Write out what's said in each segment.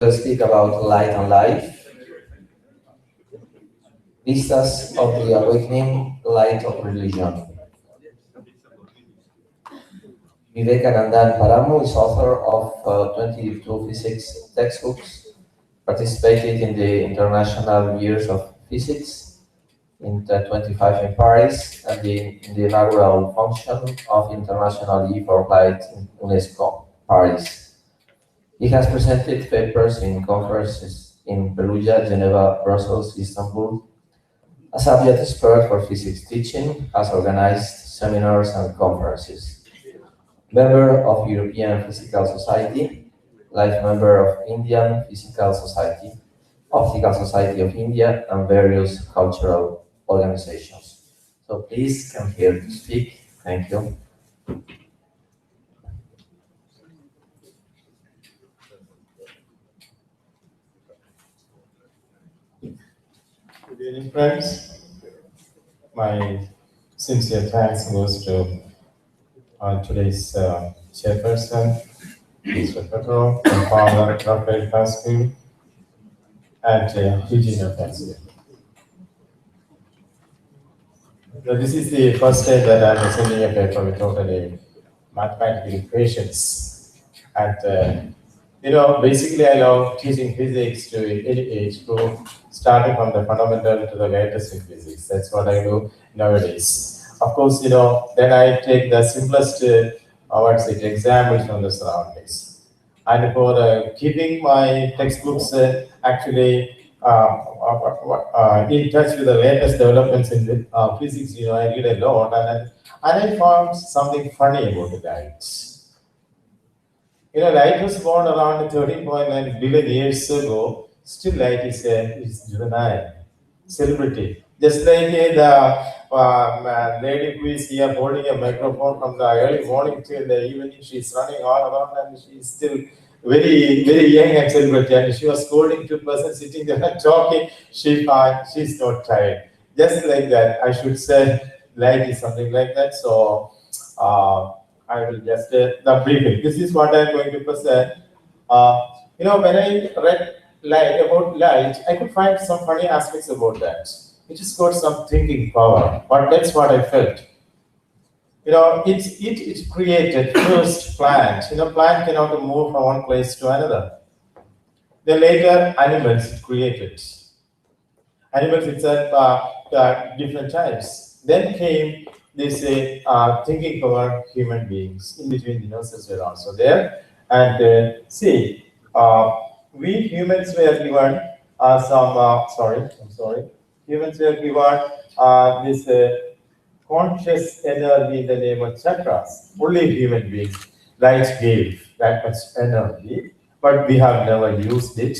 To speak about light and life, vistas of the awakening, light of religion. Vivekananda Paramu is author of 22 physics textbooks, participated in the International Years of Physics in 25 in Paris, and in the inaugural function of International Year for Light in UNESCO, Paris. He has presented papers in conferences in Perugia, Geneva, Brussels, Istanbul. A subject expert for physics teaching, has organized seminars and conferences. Member of European Physical Society, life member of Indian Physical Society, Optical Society of India, and various cultural organizations. So please come here to speak. Thank you. Good evening, friends. My sincere thanks goes to today's chairperson, Mr. Petro, and Father Rafael Pascu, and Eugenia Pascu. This is the first time that I'm sending a paper without any mathematical equations. And basically, I love teaching physics to any age group, starting from the fundamental to the latest in physics. That's what I do nowadays. Of course, then I take the simplest, examples from the surroundings. And for keeping my textbooks actually in touch with the latest developments in the, physics, I read a lot, and I found something funny about the light. Light was born around 13.9 billion years ago. Still, light is juvenile, celebrity. Just like the lady who is here holding a microphone from the early morning till the evening, she's running all around and she's still very, very young and celebrity. And she was scolding two persons sitting there and talking. She's not tired. Just like that, I should say, light is something like that. So, I will just the briefing. This is what I'm going to present. When I read about light, I could find some funny aspects about that. It just got some thinking power, but that's what I felt. It created first plant. Plant cannot move from one place to another. Then later animals it created. Animals itself different types. Then came this thinking power human beings. In between the nurses were also there. And we humans were given humans were given this conscious energy in the name of chakras. Only human beings. Light gave that much energy, but we have never used it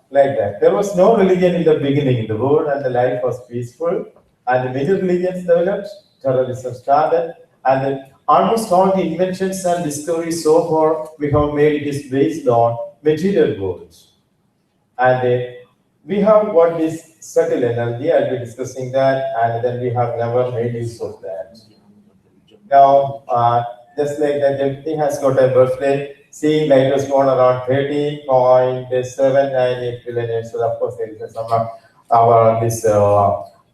like that. There was no religion in the beginning in the world, and the life was peaceful. And many religions developed, terrorism started, and then almost all the inventions and discoveries so far we have made it is based on material world. And we have got this subtle energy, I'll be discussing that, and then we have never made use of that. Now, just like that, everything has got a birthday. See, light was born around 30.798 billion years. So, of course, there is some this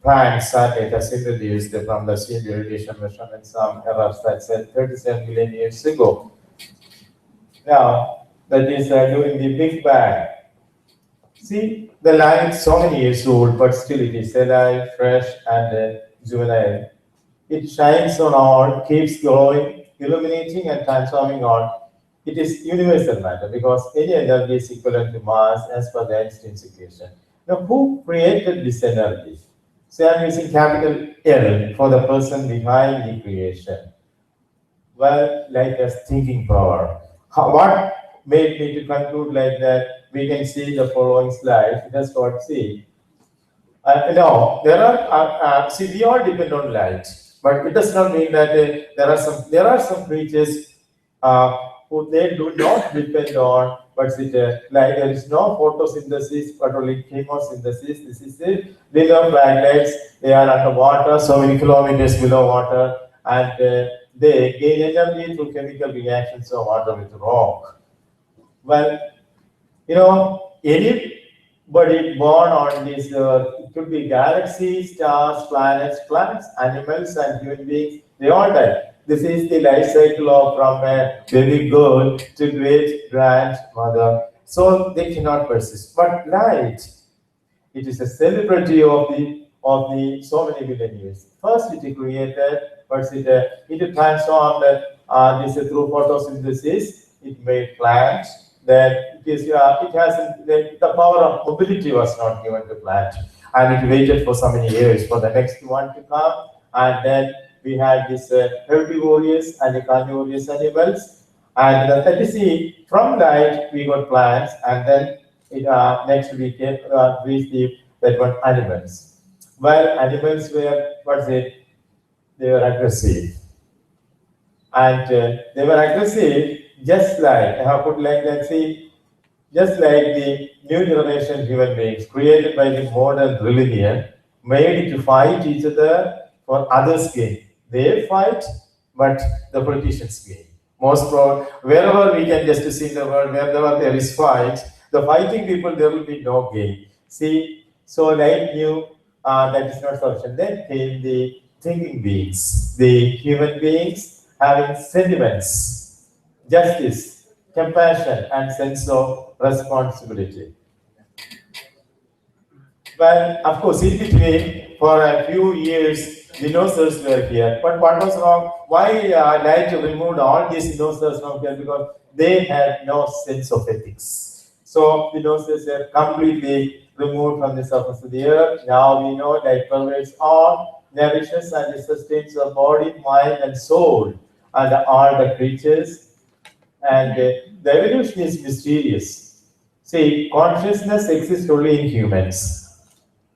plants that it has introduced from the CMB radiation measurement, some errors that said 37 billion years ago. Now, that is during the Big Bang. See, the light is so many years old, but still it is alive, fresh, and juvenile. It shines on all, keeps glowing, illuminating, and transforming all. It is universal matter because any energy is equivalent to mass as per the Einstein's equation. Now, who created this energy? So I'm using capital L for the person behind the creation. Well, like as thinking power. What made me to conclude like that? We can see the following slide. It has got no, there are we all depend on light, but it does not mean that there are some creatures who they do not depend on, but like there is no photosynthesis, but only chemosynthesis. This is the little planets. They are underwater, so many kilometers below water, and they gain energy through chemical reactions of water with rock. Well, Anybody born on this earth, it could be galaxies, stars, planets, animals, and human beings, they all die. This is the life cycle of from a baby girl to great grandmother. So they cannot persist. But light, it is a celebrity of the so many billion years. First, it created, first it transformed this through photosynthesis. It made plants. Then it has the power of mobility was not given to plant, and it waited for so many years for the next one to come. And then we had this herbivorous and the carnivorous animals. And let us see, from that we got plants, and then next we can reach that one animals. Well, animals were, what's it? They were aggressive, and they were aggressive just like I have put like that. See, just like the new generation human beings created by the modern religion, made to fight each other for others' gain. They fight, but the politicians gain. Most probably, wherever we can just see in the world, wherever there is fight, the fighting people, there will be no gain. See, so like you, that is not solution. Then came the thinking beings, the human beings having sentiments, justice, compassion, and sense of responsibility. Well, of course, in between, for a few years, dinosaurs were here. But what was wrong? Why I like to remove all these dinosaurs from here? Because they had no sense of ethics. So dinosaurs were completely removed from the surface of the earth. Now we know that pervades all, nourishes and sustains the body, mind, and soul, and all the creatures. And the evolution is mysterious. See, consciousness exists only in humans.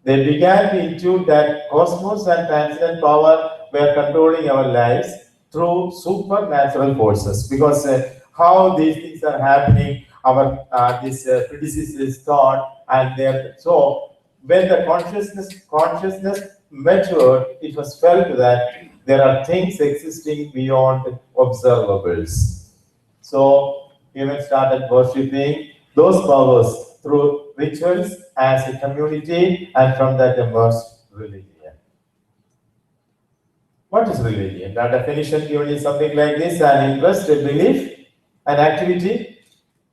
They began to intuit that cosmos and transcendent power were controlling our lives through supernatural forces. Because how these things are happening, our this predecessors thought, and so when the consciousness matured, it was felt that there are things existing beyond observables. So humans started worshipping those powers through rituals as a community, and from that emerged religion. What is religion? The definition given is something like this: an interest, a belief, an activity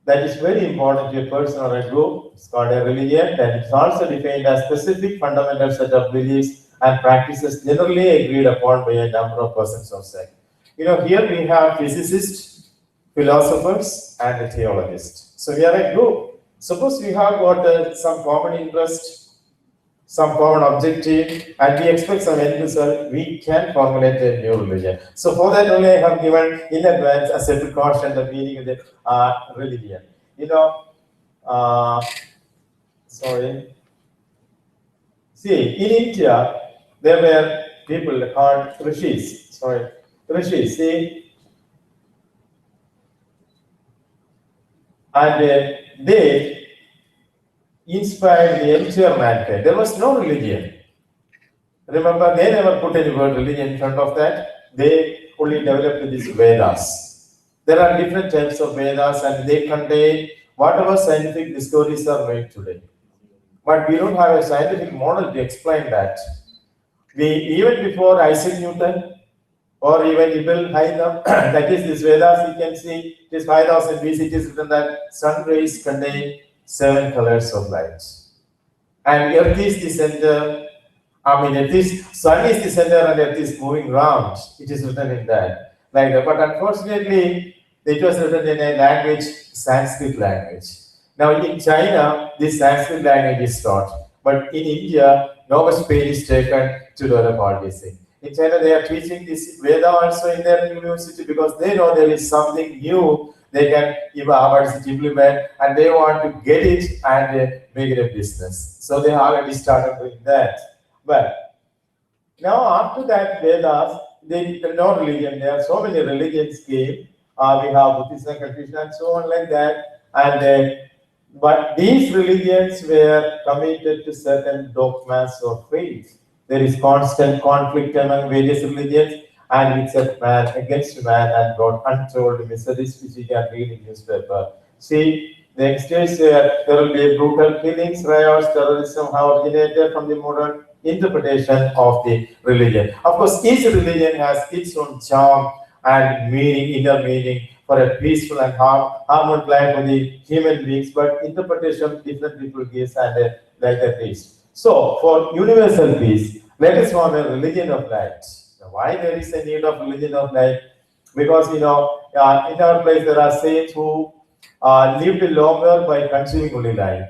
that is very important to a person or a group. It's called a religion, and it's also defined as specific fundamental set of beliefs and practices generally agreed upon by a number of persons or sects. Here we have physicists, philosophers, and a theologist. So we are a group. Suppose we have got some common interest, some common objective, and we expect some end result, we can formulate a new religion. So for that only I have given in advance as a precaution the meaning of the religion. Sorry. See, in India, there were people called rishis. Sorry, rishis. See, and they inspired the entire mankind. There was no religion. Remember, they never put any word religion in front of that. They only developed these Vedas. There are different types of Vedas, and they contain whatever scientific discoveries are made today. But we don't have a scientific model to explain that. Even before Isaac Newton or even Ibn Haytham, that is this Vedas, you can see it is 5000 BC, it is written that sun rays contain 7 colors of light. And Earth is the center, sun is the center and Earth is moving round. It is written in that. Like that. But unfortunately, it was written in a language, Sanskrit language. Now in China, this Sanskrit language is taught. But in India, no much pain is taken to develop all these things. In China, they are teaching this Veda also in their university because they know there is something new they can implement, and they want to get it and make it a business. So they already started doing that. But now after that Vedas, they no religion. There are so many religions came. We have Buddhism, Confucian, and so on like that. And but these religions were committed to certain dogmas of faith. There is constant conflict among various religions, and it's a man against man and brought untold miseries which you can read in newspaper. See, The youngsters, there will be brutal killings, riots, terrorism have originated from the modern interpretation of the religion. Of course, each religion has its own charm and meaning, inner meaning for a peaceful and harmonious life for the human beings, but interpretation different people gives and like that is. So, for universal peace, let us form a religion of light. Now, why there is a need of religion of light? Because in our place there are saints who lived longer by consuming only light.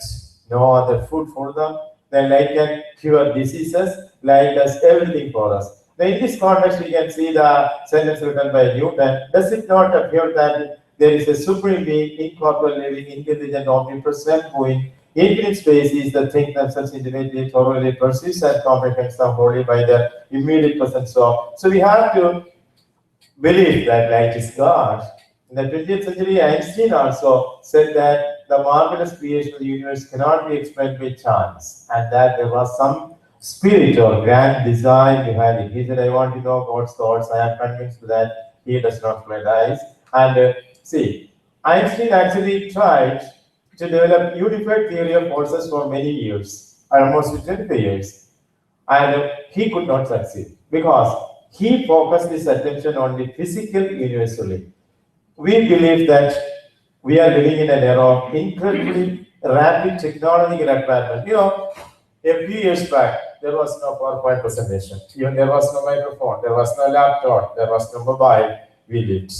No other food for them. The light can cure diseases. Light does everything for us. Now, in this context, we can see the sentence written by Newton. Does it not appear that there is a supreme being, incorporeal, living, intelligent, omnipresent, who in infinite space is the thing themselves intimately, thoroughly perceives and comprehends them wholly by their immediate presence? So we have to believe that light is God. In the 20th century, Einstein also said that the marvelous creation of the universe cannot be explained by chance, and that there was some spirit or grand design behind it. He said, I want to know God's thoughts. I am convinced that he does not play dice. And see, Einstein actually tried to develop unified theory of forces for many years, almost 25 years. And he could not succeed because he focused his attention on the physical universally. We believe that we are living in an era of incredibly rapid technological advancement. A few years back, there was no PowerPoint presentation. Even there was no microphone, there was no laptop, there was no mobile. We lived.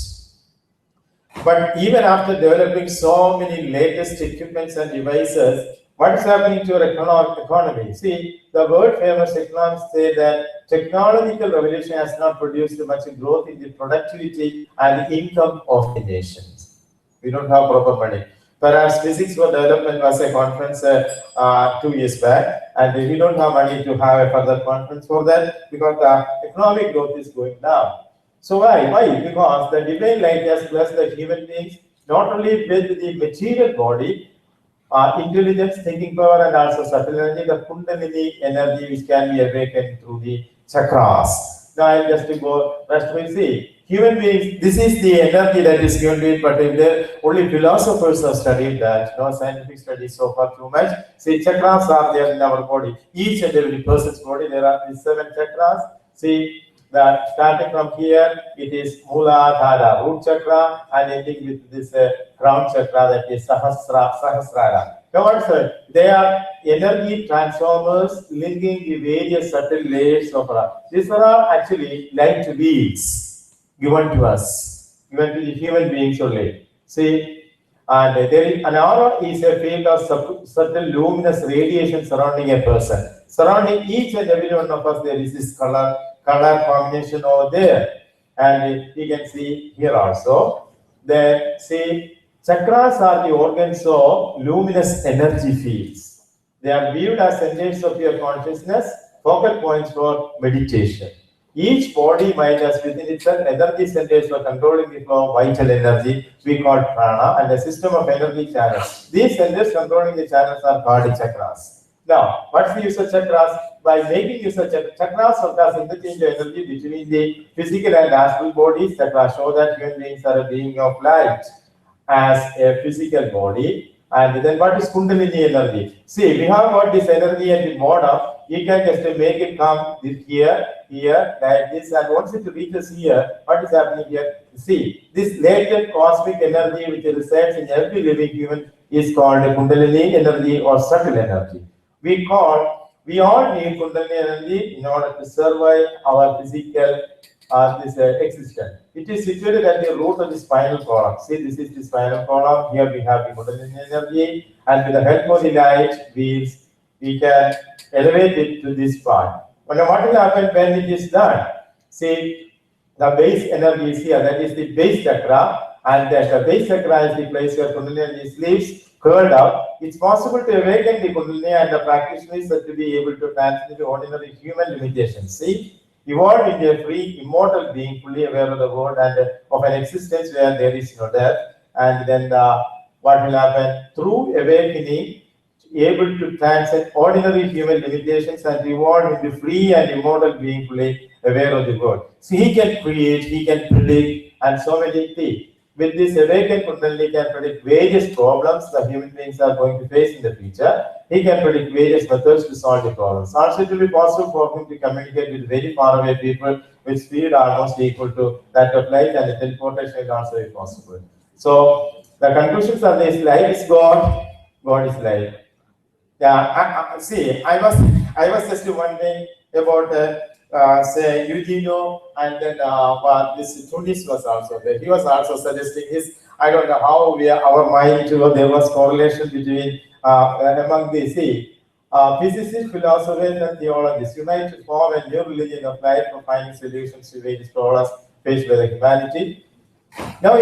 But even after developing so many latest equipments and devices, what is happening to our economy? See, the world famous economists say that technological revolution has not produced much growth in the productivity and income of the nations. We don't have proper money. Perhaps physics for development was a conference 2 years back, and we don't have money to have a further conference for that because the economic growth is going down. So why? Why? Because the divine light has blessed the human beings not only with the material body, intelligence, thinking power, and also subtle energy, the Kundalini energy which can be awakened through the chakras. Now I'll just go rest we see. Human beings, this is the energy that is given to it, but if only philosophers have studied that, no scientific studies so far too much. See, chakras are there in our body. Each and every person's body, there are these 7 chakras. See, that starting from here, it is Muladhara, root chakra, and ending with this crown chakra, that is Sahasrara. Now, they are energy transformers linking the various subtle layers of these are actually light wheels given to us, given to the human beings only. See, and there is an aura is a field of subtle luminous radiation surrounding a person. Surrounding each and every one of us, there is this color combination over there, and you can see here also. Then see, chakras are the organs of luminous energy fields. They are viewed as centers of your consciousness, focal points for meditation. Each body mind has within itself energy centers for controlling the flow of vital energy, we call prana, and a system of energy channels. These centers controlling the channels are called chakras. Now, what's the use of chakras? By making use of chakras, chakras interchange energy between the physical and astral bodies. Chakras show that human beings are a being of light as a physical body. And then what is Kundalini energy? See, we have got this energy at the bottom. You can just make it come here, like this, and once it reaches here, what is happening here? See, this latent cosmic energy which resides in every living human is called Kundalini energy or subtle energy. We all need Kundalini energy in order to survive our physical existence. It is situated at the root of the spinal column. See, this is the spinal column. Here we have the Kundalini energy, and with the help of the light wheels, we can elevate it to this part. But now what will happen when it is done? See, the base energy is here. That is the base chakra, and the base chakra is the place where Kundalini energy sleeps, curled up. It's possible to awaken the Kundalini, and the practitioner is said to be able to transcend the ordinary human limitations. See, evolved into a free, immortal being, fully aware of the world and of an existence where there is no death. And then what will happen? Through awakening, able to transcend ordinary human limitations and evolve into free and immortal being, fully aware of the world. So he can create, he can predict, and so many things. with this awakened Kundalini can predict various problems that human beings are going to face in the future. He can predict various methods to solve the problems. Also, it will be possible for him to communicate with very far away people with speed almost equal to that of light, and the teleportation is also possible. So, the conclusions of this: life is God, God is life. Yeah, see, I was just wondering about say Eugenio, and then this Tunis was also there. He was also suggesting his. I don't know how our mind too. There was correlation between among the physicists, philosophers, and theologists unite to form a new religion of life for finding solutions to various problems faced by the humanity. Now,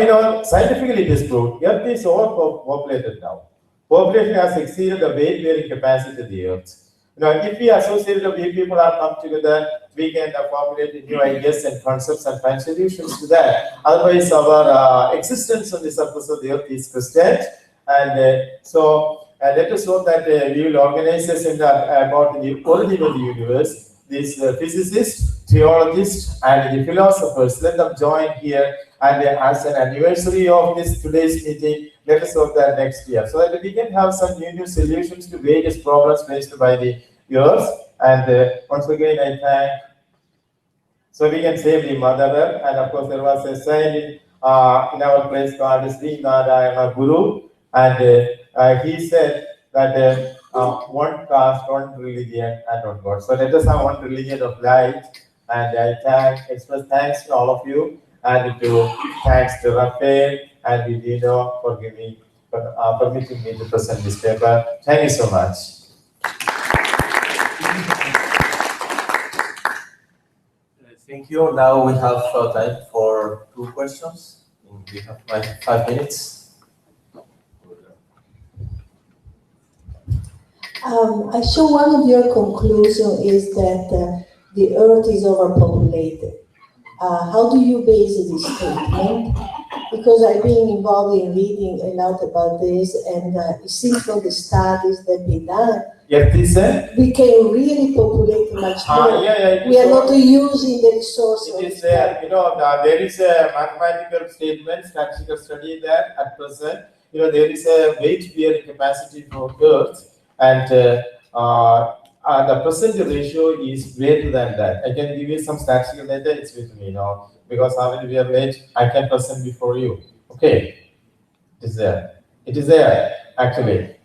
scientifically it is proved Earth is overpopulated now. Population has exceeded the weight-bearing capacity of the Earth. If we associate the way people are come together, we can formulate new ideas and concepts and find solutions to that. Otherwise, our existence on the surface of the Earth is questioned. And so, let us hope that we will organize this about the origin of the universe. These physicists, theologists, and the philosophers, let them join here. And as an anniversary of today's meeting, let us hope that next year, so that we can have some new solutions to various problems faced by the Earth. And once again, I thank. So we can save the Mother Earth, and of course there was a sign in our place called Sri Narayana Guru, and he said that one caste, one religion, and one God. So let us have one religion of light. And I express thanks to all of you, and thanks to Rafael and Dino for permitting me to present this paper. Thank you so much. Thank you. Now we have time for 2 questions. We have 5 minutes. I saw one of your conclusions is that the Earth is overpopulated. How do you base this statement? Because I've been involved in reading a lot about this, and it seems from the studies that have been done, we can really populate much more. We are not using the resources. It is there. There is a mathematical statement, statistical study that at present, there is a weight-bearing capacity for Earth, and the present ratio is greater than that. I can give you some statistical data. It's with me now, because how we are late, I can present before you. Okay, it is there. It is there actually.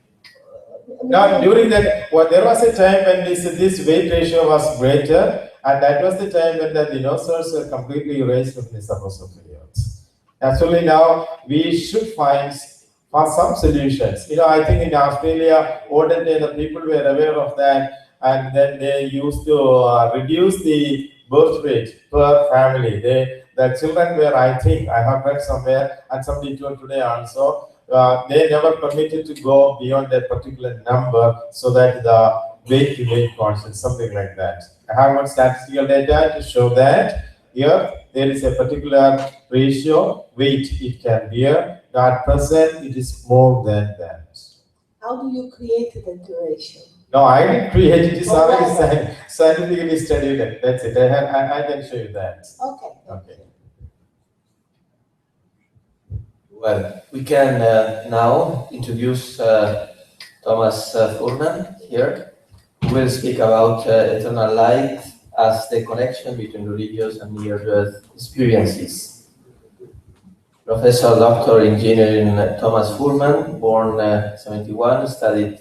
Now, during that, there was a time when this weight ratio was greater, and that was the time when the dinosaurs were completely erased from the surface of the Earth. Actually, now we should find some solutions. I think in Australia, olden day, the people were aware of that, and then they used to reduce the birth rate per family. The children were, I think, I have read somewhere, and somebody told today also, they never permitted to go beyond that particular number, so that the weight to weight constant, something like that. I have one statistical data to show that here there is a particular ratio weight it can bear. At present, it is more than that. How do you create that ratio? No, I didn't create it. It is already scientifically studied. That's it. I can show you that. Okay. Well, we can now introduce Thomas Fuhrman here, who will speak about eternal light as the connection between religious and near-death experiences. Professor Doctor Engineering Thomas Fuhrman, born 71, studied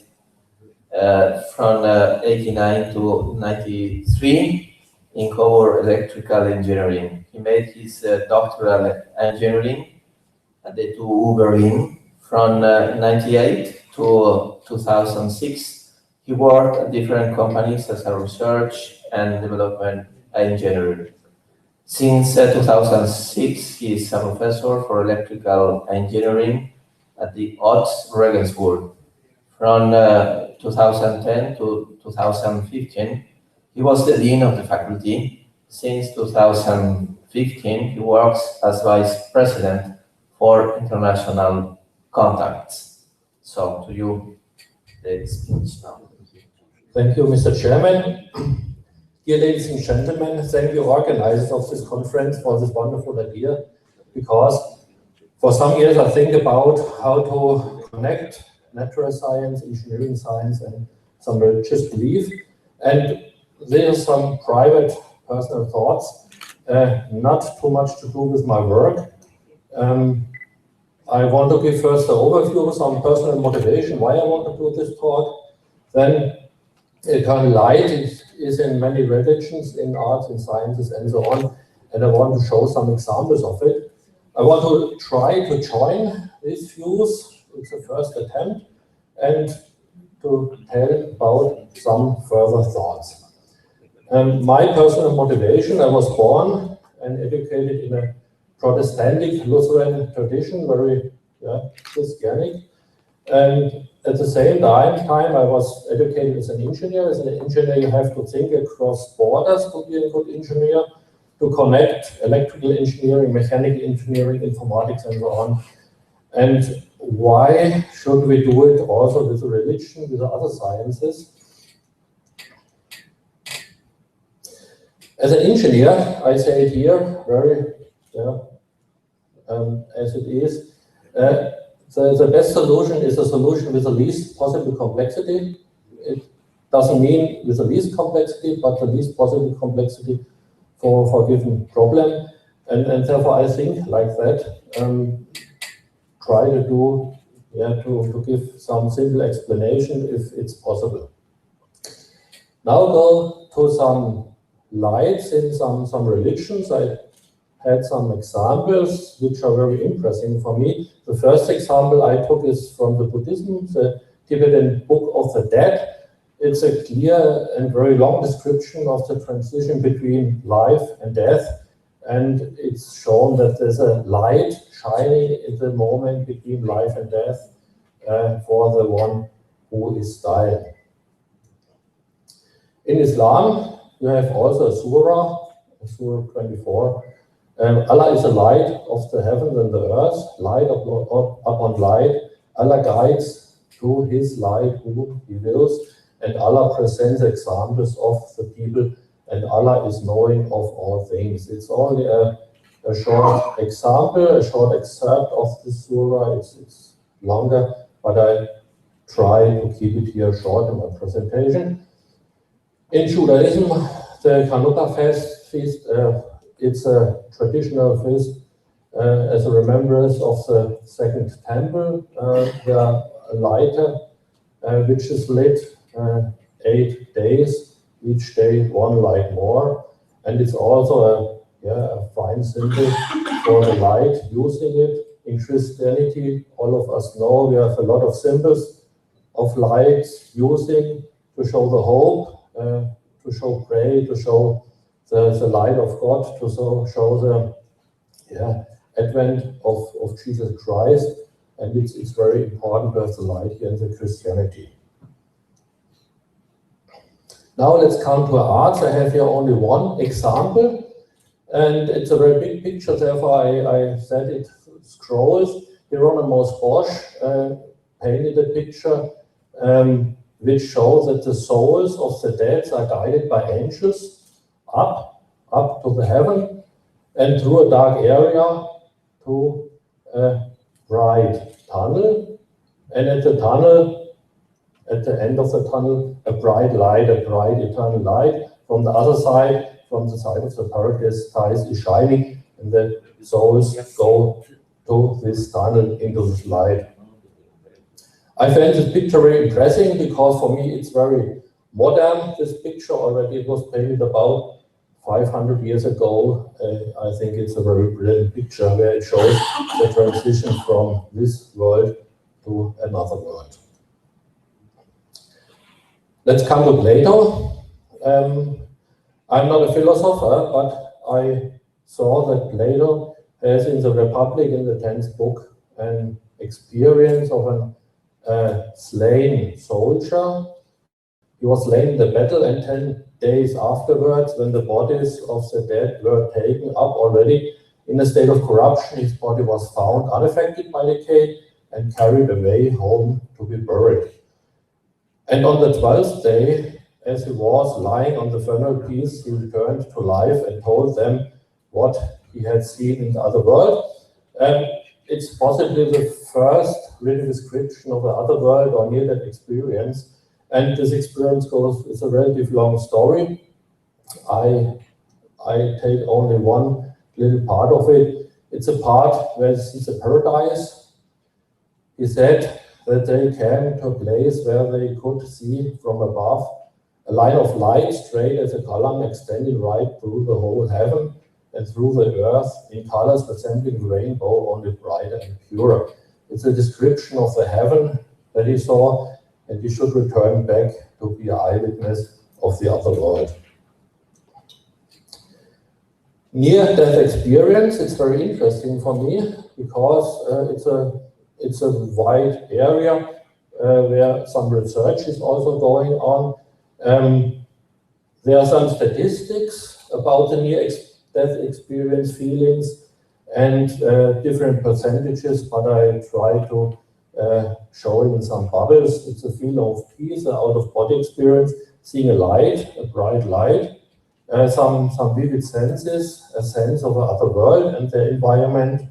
from 89 to 93 in core electrical engineering. He made his doctoral engineering at the TU Berlin from 98 to 2006. He worked at different companies as a research and development engineer. Since 2006, he is a professor for electrical engineering at the Otz Regensburg. From 2010 to 2015, he was the dean of the faculty. Since 2015, he works as vice president for international contacts. So, to you, the speech now. Thank you, Mr. Chairman. Dear ladies and gentlemen, thank you, organizers of this conference, for this wonderful idea, because For some years, I think about how to connect natural science, engineering science, and some religious belief. And there's some private personal thoughts, not too much to do with my work. I want to give first an overview, some personal motivation, why I want to do this talk. Then eternal light is in many religions, in arts, in sciences, and so on. And I want to show some examples of it. I want to try to join these views. It's a first attempt, and to tell about some further thoughts. My personal motivation, I was born and educated in a Protestant Lutheran tradition, very Christianic. And at the same time, I was educated as an engineer. As an engineer, you have to think across borders to be a good engineer, to connect electrical engineering, mechanical engineering, informatics, and so on. And why should we do it also with religion, with the other sciences? As an engineer, I say it here very, as it is, the best solution is a solution with the least possible complexity. It doesn't mean with the least complexity, but the least possible complexity for a given problem. And therefore, I think like that, try to do, to give some simple explanation if it's possible. Now go to some lights in some religions. I had some examples which are very interesting for me. The first example I took is from the Buddhism, the Tibetan Book of the Dead. It's a clear and very long description of the transition between life and death. And it's shown that there's a light shining in the moment between life and death for the one who is dying. In Islam, you have also a Surah 24. Allah is the light of the heavens and the earth, light upon light. Allah guides to his light whom he wills, and Allah presents examples of the people, and Allah is knowing of all things. It's only a short example, a short excerpt of the surah. It's longer, but I try to keep it here short in my presentation. In Judaism, the Hanukkah feast, it's a traditional feast as a remembrance of the second temple. There are a lighter which is lit 8 days, each day one light more, and it's also a fine symbol for the light, using it. In Christianity, all of us know we have a lot of symbols of lights using to show the hope, to show prayer, to show the light of God, to show the advent of Jesus Christ, and it's very important to have the light here in the Christianity. Now let's come to arts. I have here only one example, and it's a very big picture, therefore I said it scrolls. Hieronymus Bosch painted a picture which shows that the souls of the dead are guided by angels up to the heaven and through a dark area to a bright tunnel, and at the end of the tunnel, a bright light, a bright eternal light. From the other side, from the side of the paradise is shining, and the souls go to this tunnel, into this light. I found this picture very impressive because for me it's very modern. This picture already, it was painted about 500 years ago. I think it's a very brilliant picture where it shows the transition from this world to another world. Let's come to Plato. I'm not a philosopher, but I saw that Plato has in the Republic, in the 10th book, an experience of a slain soldier. He was slain in the battle, and 10 days afterwards, when the bodies of the dead were taken up already in a state of corruption, his body was found unaffected by decay and carried away home to be buried. And on the 12th day, as he was lying on the funeral piece, he returned to life and told them what he had seen in the other world. And it's possibly the first written description of the other world or near-death experience. And this experience it's a relatively long story. I take only one little part of it. It's a part where it's a paradise. He said that they came to a place where they could see from above a line of light straight as a column extending right through the whole heaven and through the earth in colors resembling the rainbow, only brighter and purer. It's a description of the heaven that he saw, and he should return back to be an eyewitness of the other world. Near-death experience, it's very interesting for me because it's a wide area where some research is also going on. There are some statistics about the near-death experience feelings and different percentages, but I try to show it in some bubbles. It's a feeling of peace, an out-of-body experience, seeing a light, a bright light, some vivid senses, a sense of another world and the environment,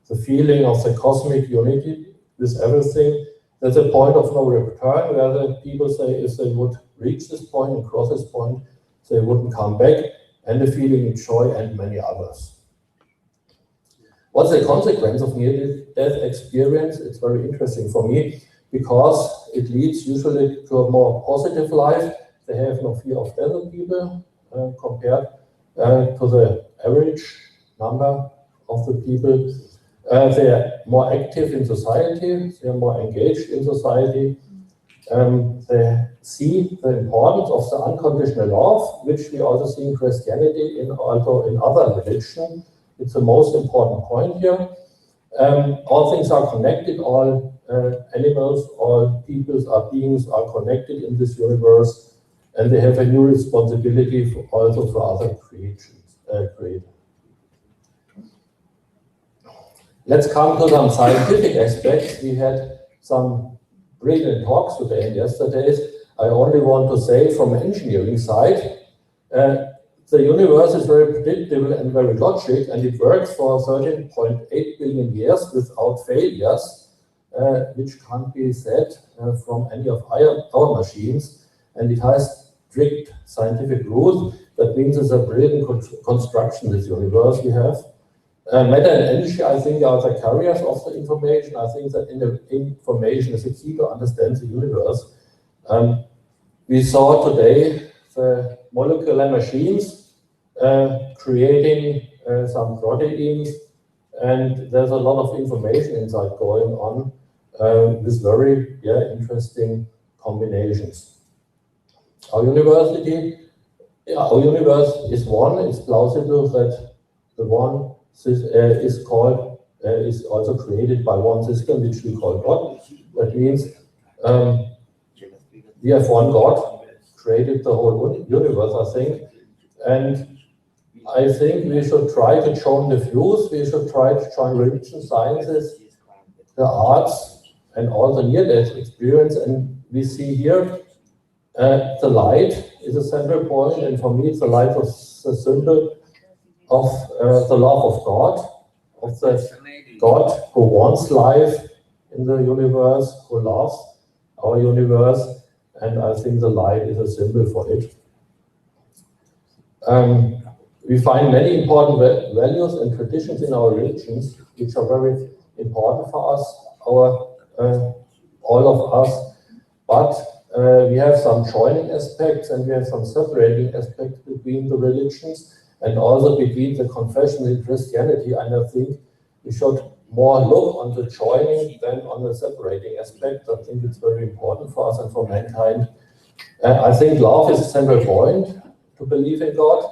the feeling of the cosmic unity with everything. There's a point of no return where the people say if they would reach this point and cross this point, they wouldn't come back, and the feeling of joy and many others. What's the consequence of near-death experience? It's very interesting for me because it leads usually to a more positive life. They have no fear of death, people, compared to the average number of the people. They are more active in society, they are more engaged in society. They see the importance of the unconditional love, which we also see in Christianity and also in other religions. It's the most important point here. All things are connected, all animals, all peoples, beings are connected in this universe, and they have a new responsibility also for other creatures. Let's come to some scientific aspects. We had some brilliant talks today and yesterday. I only want to say from an engineering side, the universe is very predictable and very logic, and it works for 13.8 billion years without failures, which can't be said from any of our machines. And it has strict scientific rules. That means it's a brilliant construction, this universe we have. Matter and energy, I think, are the carriers of the information. I think that information is a key to understand the universe. We saw today the molecular machines creating some proteins, and there's a lot of information inside going on with very interesting combinations. Our universe is one. It's plausible that the one is also created by one system, which we call God. That means we have one God, created the whole universe, I think. And I think we should try to join the views, we should try to join religion, sciences, the arts, and all the near-death experience. And we see here the light is a central point, and for me, the light is a symbol of the love of God, of the God who wants life in the universe, who loves our universe, and I think the light is a symbol for it. We find many important values and traditions in our religions, which are very important for us, all of us, but we have some joining aspects and we have some separating aspects between the religions and also between the confession in Christianity, and I think we should more look on the joining than on the separating aspect. I think it's very important for us and for mankind. I think love is a central point to believe in God,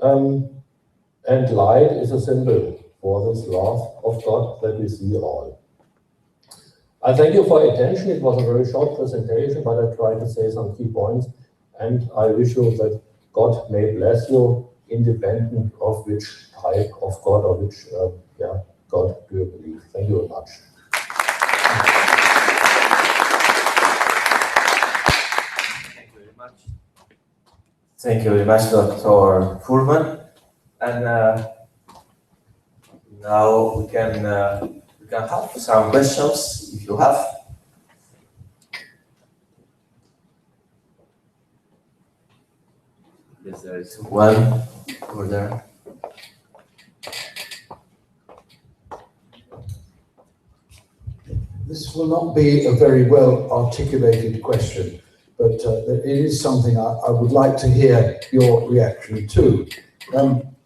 and light is a symbol for this love of God that we see all. I thank you for your attention. It was a very short presentation, but I tried to say some key points, and I wish you that God may bless you, independent of which type of God or which God do you believe. Thank you very much. Thank you very much. Thank you very much, Dr. Fuhrman. And now we can can have some questions if you have. Yes, there is one over there. This will not be a very well articulated question, but it is something I would like to hear your reaction to.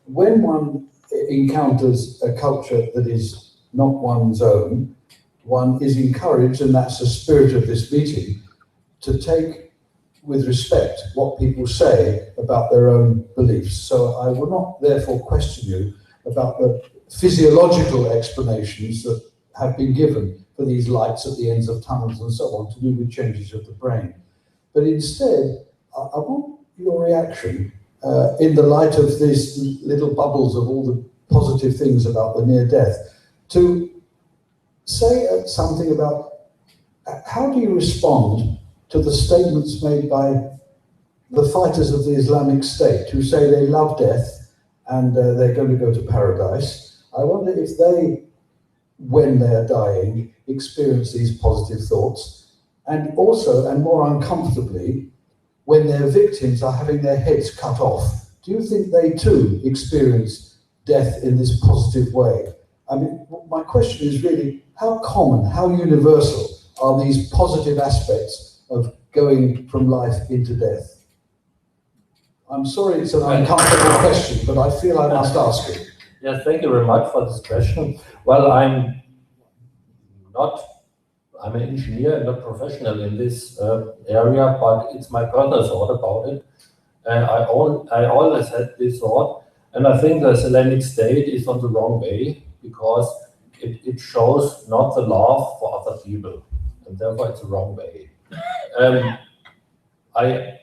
When one encounters a culture that is not one's own, one is encouraged, and that's the spirit of this meeting, to take with respect what people say about their own beliefs. So I will not therefore question you about the physiological explanations that have been given for these lights at the ends of tunnels and so on to do with changes of the brain. But instead, I want your reaction in the light of these little bubbles of all the positive things about the near death, to say something about how do you respond to the statements made by the fighters of the Islamic State who say they love death and they're going to go to paradise. I wonder if they, when they're dying, experience these positive thoughts, and also, and more uncomfortably, when their victims are having their heads cut off. Do you think they too experience death in this positive way? I mean, my question is really, how common, how universal are these positive aspects of going from life into death? I'm sorry it's an uncomfortable question, but I feel I must ask it. Yes, thank you very much for this question. Well, I'm an engineer, not professional in this area, but it's my personal thought about it. And I always had this thought, and I think the Islamic State is on the wrong way, because it shows not the love for other people, and therefore it's the wrong way. I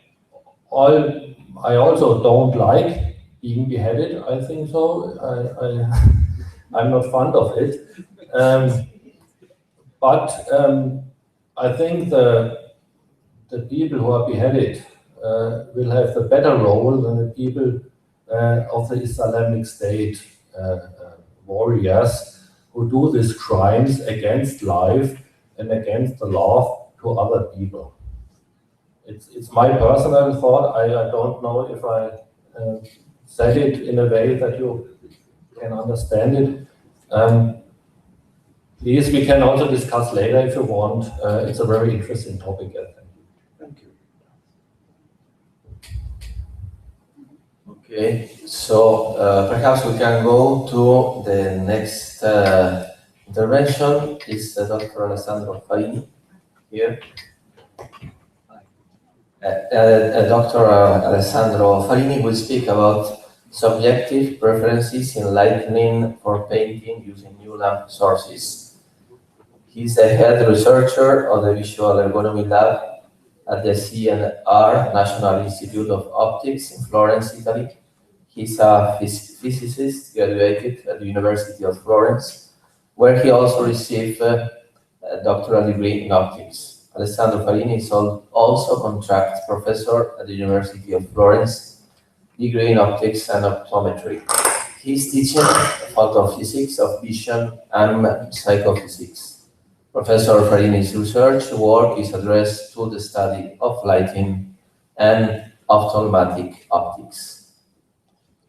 also don't like being beheaded. I think so. I'm not fond of it. But I think the people who are beheaded will have the better role than the people of the Islamic State warriors who do these crimes against life and against the love to other people. It's my personal thought. I don't know if I said it in a way that you can understand it. Please, we can also discuss later if you want. It's a very interesting topic, I think. Thank you. Okay, so perhaps we can go to the next intervention. Is Dr. Alessandro Farini here? Dr. Alessandro Farini will speak about subjective preferences in lighting for painting using new lamp sources. He's the head researcher of the Visual Ergonomy Lab at the CNR, National Institute of Optics in Florence, Italy. He's a physicist graduated at the University of Florence, where he also received a doctoral degree in optics. Alessandro Farini is also contract professor at the University of Florence, degree in optics and optometry. He's teaching photophysics of vision and psychophysics. Professor Farini's research work is addressed to the study of lighting and ophthalmic optics.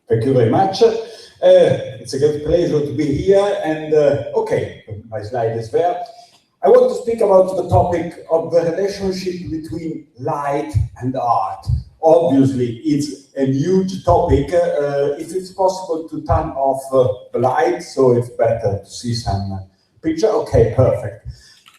Thank you very much. It's a great pleasure to be here. And okay, my slide is there. I want to speak about the topic of the relationship between light and art. Obviously, it's a huge topic. If it's possible to turn off the light, so it's better to see some picture. Okay, perfect.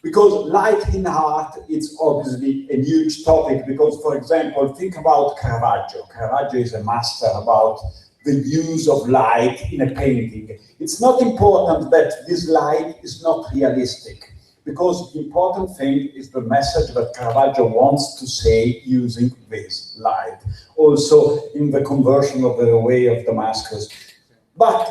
Because light in art, it's obviously a huge topic. Because, for example, think about Caravaggio. Caravaggio is a master about the use of light in a painting. It's not important that this light is not realistic, because the important thing is the message that Caravaggio wants to say using this light. Also in the conversion of the way of Damascus. But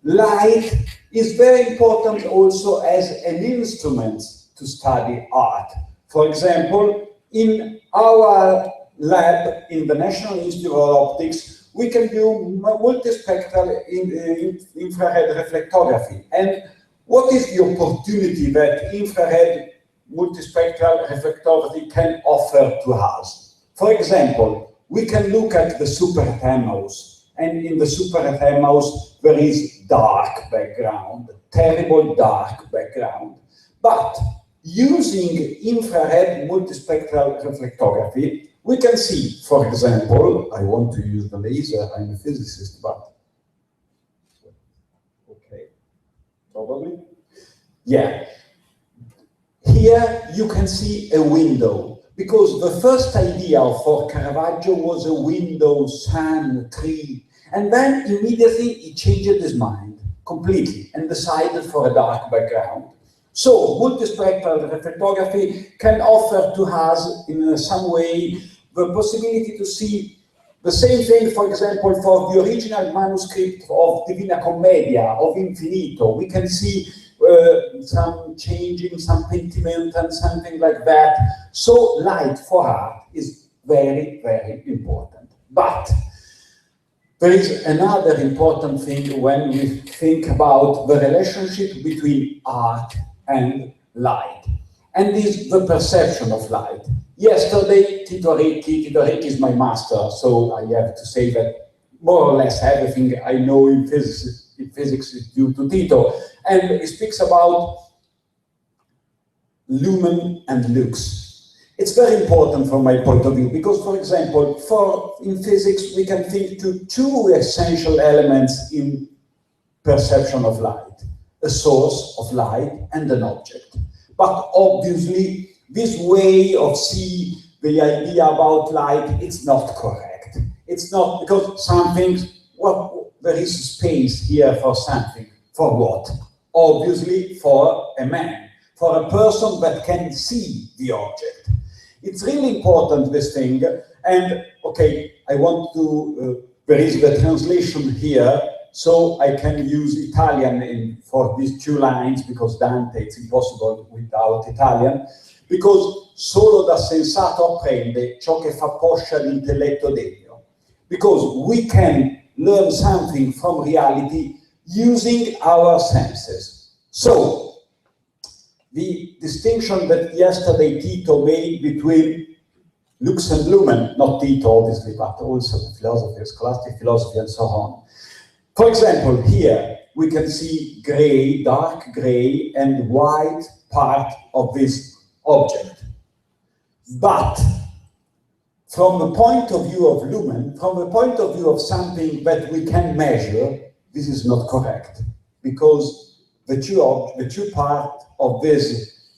light is very important also as an instrument to study art. For example, in our lab in the National Institute of Optics, we can do multispectral infrared reflectography. And what is the opportunity that infrared multispectral reflectography can offer to us? For example, we can look at the super HMOs, and in the super HMOs there is dark background, terrible dark background. But using infrared multispectral reflectography, we can see, for example, I want to use the laser, I'm a physicist, but okay, probably. Yeah. Here you can see a window, because the first idea for Caravaggio was a window, sun, tree, and then immediately he changed his mind completely and decided for a dark background. So multispectral reflectography can offer to us in some way the possibility to see the same thing, for example, for the original manuscript of Divina Commedia, of Infinito. We can see some changing, some pentiment and something like that. So light for art is very, very important. But there is another important thing when we think about the relationship between art and light, and is the perception of light. Yesterday, Tito Ricci is my master, so I have to say that more or less everything I know in physics is due to Tito. And he speaks about lumen and lux. It's very important from my point of view, because, for example, in physics, we can think to two essential elements in perception of light: a source of light and an object. But obviously, this way of seeing the idea about light, it's not correct. It's not, because something, well, there is space here for something. For what? Obviously for a man, for a person that can see the object. It's really important, this thing, and okay, I want to, there is the translation here, so I can use Italian for these two lines, because Dante, it's impossible without Italian, because solo da sensato apprende ciò che fa poscia l'intelletto degno. Because we can learn something from reality using our senses. So, the distinction that yesterday Tito made between lux and lumen, not Tito obviously, but also the philosophy, scholastic philosophy and so on. For example, here we can see gray, dark gray and white part of this object. But from the point of view of lumen, from the point of view of something that we can measure, this is not correct, because the two parts of this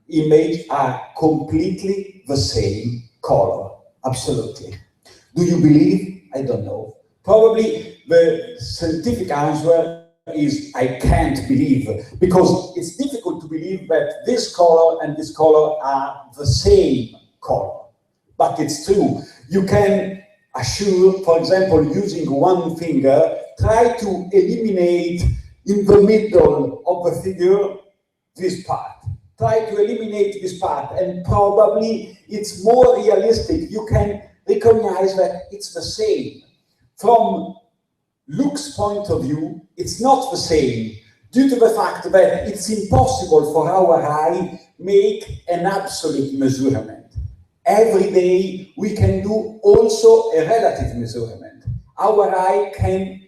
image are completely the same color, absolutely. Do you believe? I don't know. Probably the scientific answer is I can't believe, because it's difficult to believe that this color and this color are the same color. But it's true. You can assure, for example, using one finger, try to eliminate in the middle of the figure this part. Try to eliminate this part, and probably it's more realistic. You can recognize that it's the same. From Luke's point of view, it's not the same, due to the fact that it's impossible for our eye make an absolute measurement. Every day we can do also a relative measurement. Our eye can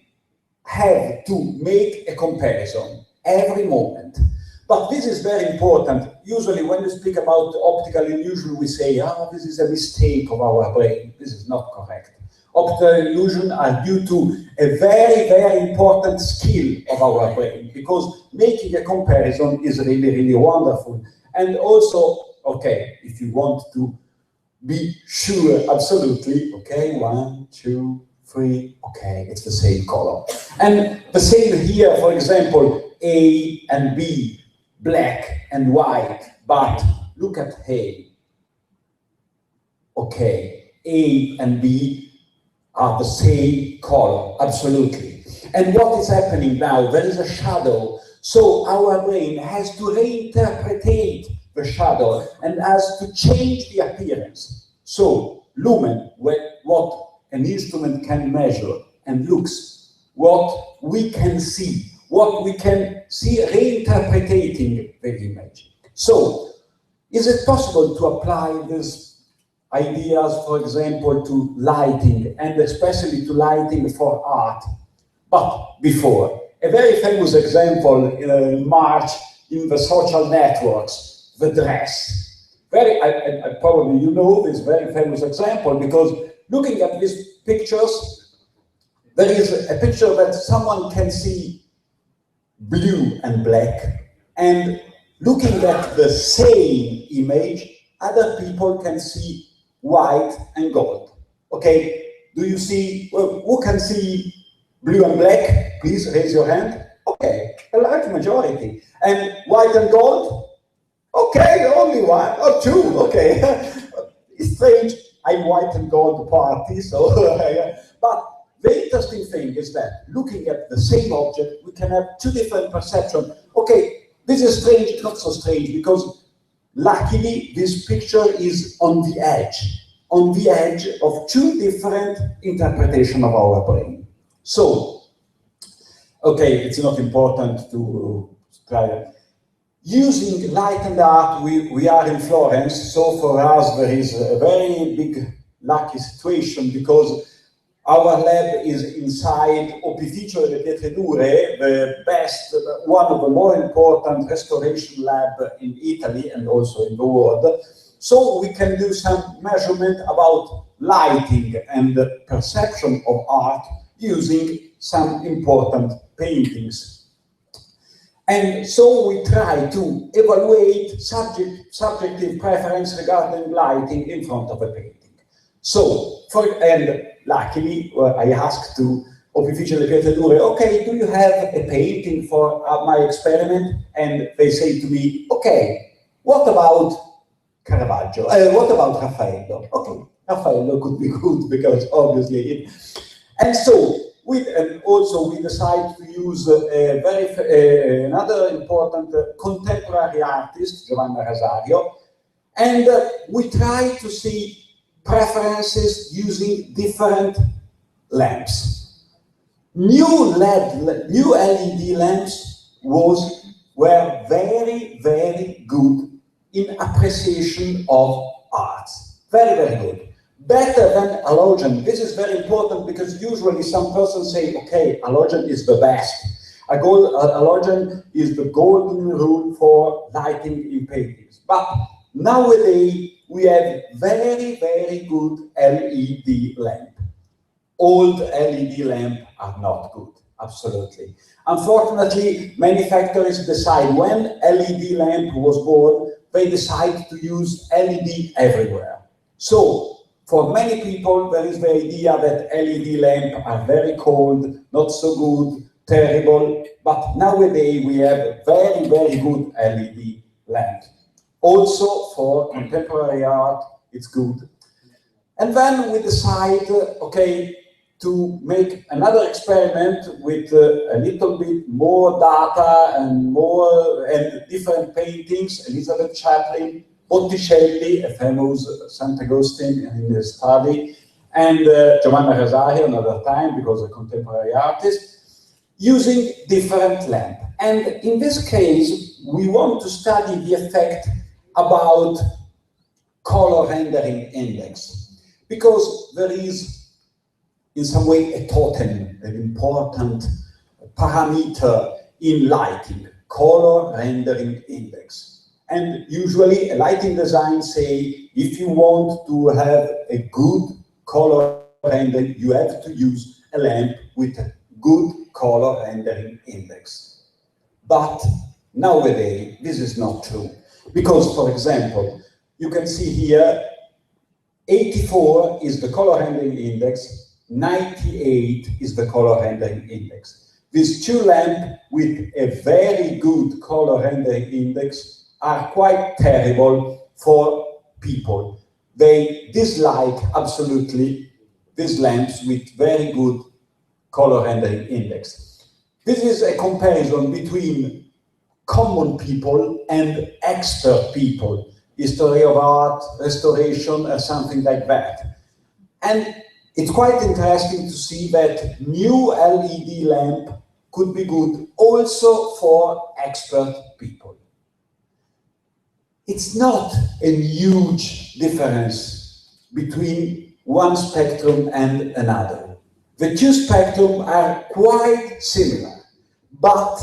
have to make a comparison every moment. But this is very important. Usually when we speak about optical illusion, we say, this is a mistake of our brain. This is not correct. Optical illusions are due to a very, very important skill of our brain, because making a comparison is really, really wonderful. And also, okay, if you want to be sure, absolutely, okay, 1, 2, 3, okay, it's the same color. And the same here, for example, A and B, black and white, but look at A. Okay, A and B are the same color, absolutely. And what is happening now? There is a shadow, so our brain has to reinterpret the shadow and has to change the appearance. So lumen, what an instrument can measure, and lux, what we can see, what we can see reinterpreting the image. So, is it possible to apply these ideas, for example, to lighting, and especially to lighting for art? But before, a very famous example in March in the social networks, the dress. I probably you know this very famous example, because looking at these pictures, there is a picture that someone can see blue and black, and looking at the same image, other people can see white and gold. Okay, do you see, well, who can see blue and black? Please raise your hand. Okay, a large majority. And white and gold? Okay, only one or two, okay. It's strange, I'm white and gold party, so, but the interesting thing is that looking at the same object, we can have two different perceptions. Okay, this is strange, not so strange, because luckily this picture is on the edge of two different interpretations of our brain. So, okay, it's not important to try it. Using light and art, we are in Florence, so for us there is a very big lucky situation, because our lab is inside Opificio delle Pietre Dure, the best, one of the more important restoration labs in Italy and also in the world. So we can do some measurement about lighting and the perception of art using some important paintings. And so we try to evaluate subjective preference regarding lighting in front of a painting. So, and luckily, I asked to Opificio delle Pietre Dure, okay, do you have a painting for my experiment? And they say to me, okay, what about Caravaggio? What about Raffaello? Okay, Raffaello could be good, because obviously and so, also we decide to use another important contemporary artist, Giovanna Rasario, and we try to see preferences using different lamps. New LED lamps were very, very good in appreciation of art. Very, very good. Better than halogen. This is very important, because usually some persons say, okay, halogen is the best. Halogen is the golden rule for lighting in paintings. But nowadays, we have very, very good LED lamp. Old LED lamp are not good, absolutely. Unfortunately, many factories decide when LED lamp was born, they decide to use LED everywhere. So, for many people, there is the idea that LED lamps are very cold, not so good, terrible, but nowadays we have very, very good LED lamps. Also, for contemporary art, it's good. And then we decide, okay, to make another experiment with a little bit more data and different paintings. Elizabeth Chaplin, Botticelli, a famous Sant'Agustin in the study, and Giovanna Rasario another time, because a contemporary artist, using different lamps. And in this case, we want to study the effect about color rendering index, because there is in some way a totem, an important parameter in lighting, color rendering index. And usually a lighting design say, if you want to have a good color rendering, you have to use a lamp with a good color rendering index. But nowadays, this is not true. Because, for example, you can see here, 84 is the color rendering index, 98 is the color rendering index. These two lamps with a very good color rendering index are quite terrible for people. They dislike absolutely these lamps with very good color rendering index. This is a comparison between common people and expert people, history of art, restoration, or something like that. And it's quite interesting to see that new LED lamp could be good also for expert people. It's not a huge difference between one spectrum and another. The two spectrums are quite similar, but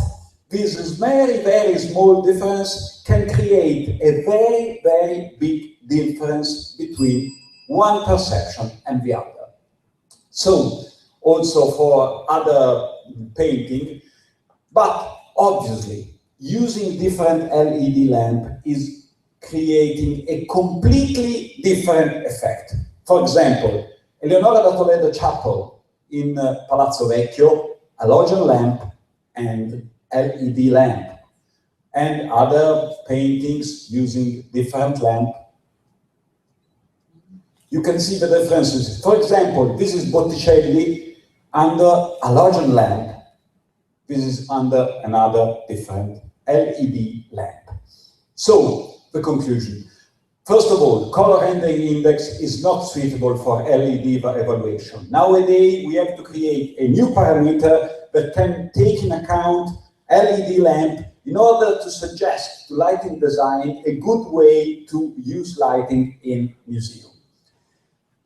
this very, very small difference can create a very, very big difference between one perception and the other. So, also for other painting, but obviously, using different LED lamp is creating a completely different effect. For example, Eleonora da Toledo Chapel in Palazzo Vecchio, halogen lamp and LED lamp, and other paintings using different lamp. You can see the differences. For example, this is Botticelli under halogen lamp. This is under another different LED lamp. So, the conclusion. First of all, color rendering index is not suitable for LED evaluation. Nowadays, we have to create a new parameter that can take into account LED lamp in order to suggest to lighting design a good way to use lighting in museum.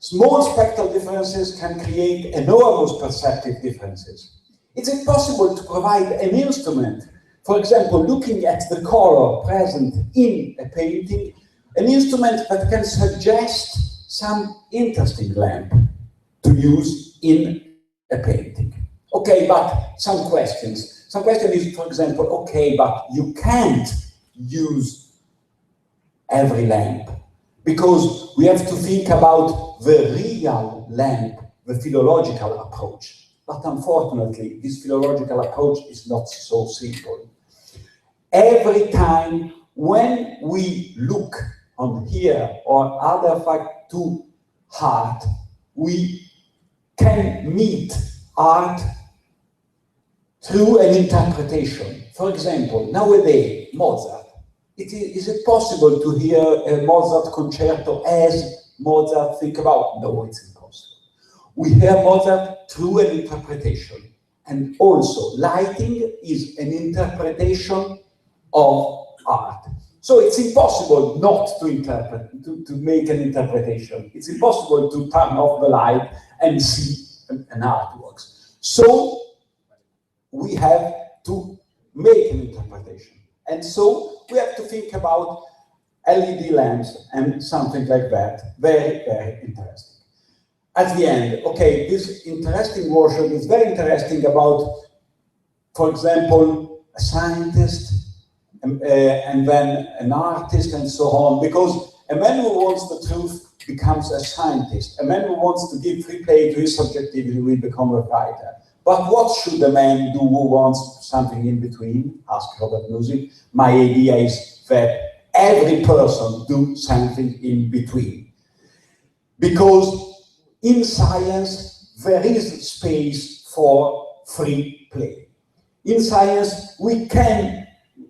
Small spectral differences can create enormous perceptive differences. Is it possible to provide an instrument, for example, looking at the color present in a painting, an instrument that can suggest some interesting lamp to use in a painting? Okay, but some questions. Some question is, for example, okay, but you can't use every lamp because we have to think about the real lamp, the philological approach. But unfortunately, this philological approach is not so simple. Every time when we look on here or other fact to art, we can meet art through an interpretation. For example, nowadays, Mozart. Is it possible to hear a Mozart concerto as Mozart think about? No, it's impossible. We hear Mozart through an interpretation. And also, lighting is an interpretation of art. So it's impossible not to interpret, to make an interpretation. It's impossible to turn off the light and see an artwork. So we have to make an interpretation. And so we have to think about LED lamps and something like that. Very, very interesting. At the end, okay, this interesting workshop is very interesting about, for example, a scientist and then an artist and so on, because a man who wants the truth becomes a scientist. A man who wants to give free play to his subjectivity will become a writer. But what should a man do who wants something in between? Ask Robert Musil. My idea is that every person do something in between. Because in science, there is space for free play. In science, we can,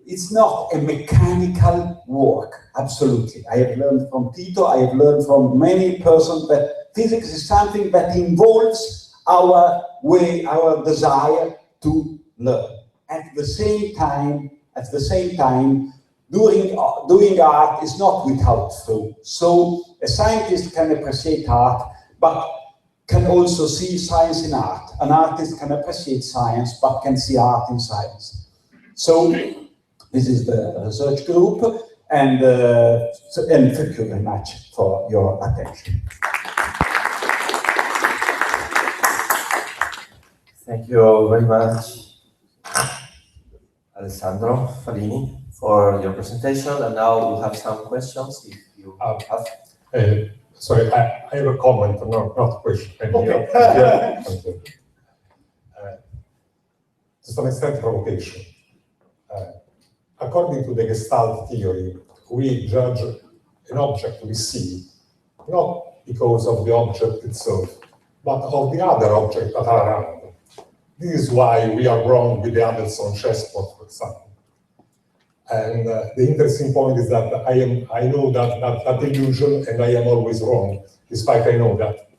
it's not a mechanical work, absolutely. I have learned from Tito, I have learned from many persons that physics is something that involves our way, our desire to learn. At the same time, doing art is not without through. So a scientist can appreciate art, but can also see science in art. An artist can appreciate science, but can see art in science. So this is the research group, and thank you very much for your attention. Thank you very much, Alessandro Farini, for your presentation. And now we'll have some questions if you have. Sorry, I have a comment, not a question. Okay. To some extent, provocation. According to the Gestalt theory, we judge an object we see not because of the object itself, but of the other objects that are around. This is why we are wrong with the Adelson chessboard, for example. And the interesting point is that I know that illusion, and I am always wrong, despite I know that.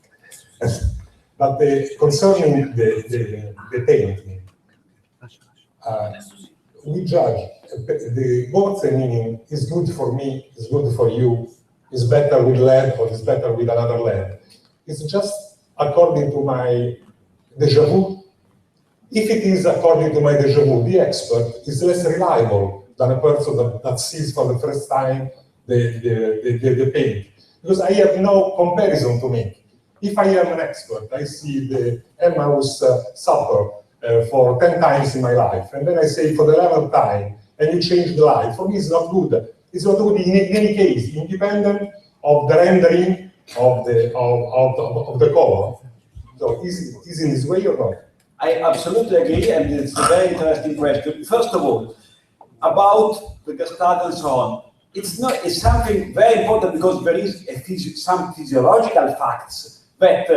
But concerning the painting, we judge the words and meaning is good for me, is good for you, is better with lead or is better with another lead. It's just according to my déjà vu. If it is according to my déjà vu, the expert is less reliable than a person that sees for the first time the paint. Because I have no comparison to make. If I am an expert, I see the Emmaus Supper for 10 times in my life, and then I say for the 11th time, and you change the light, for me it's not good. It's not good in any case, independent of the rendering of the color. So is in this way or not? I absolutely agree, and it's a very interesting question. First of all, about the Gestalt and so on, it's something very important because there is some physiological facts that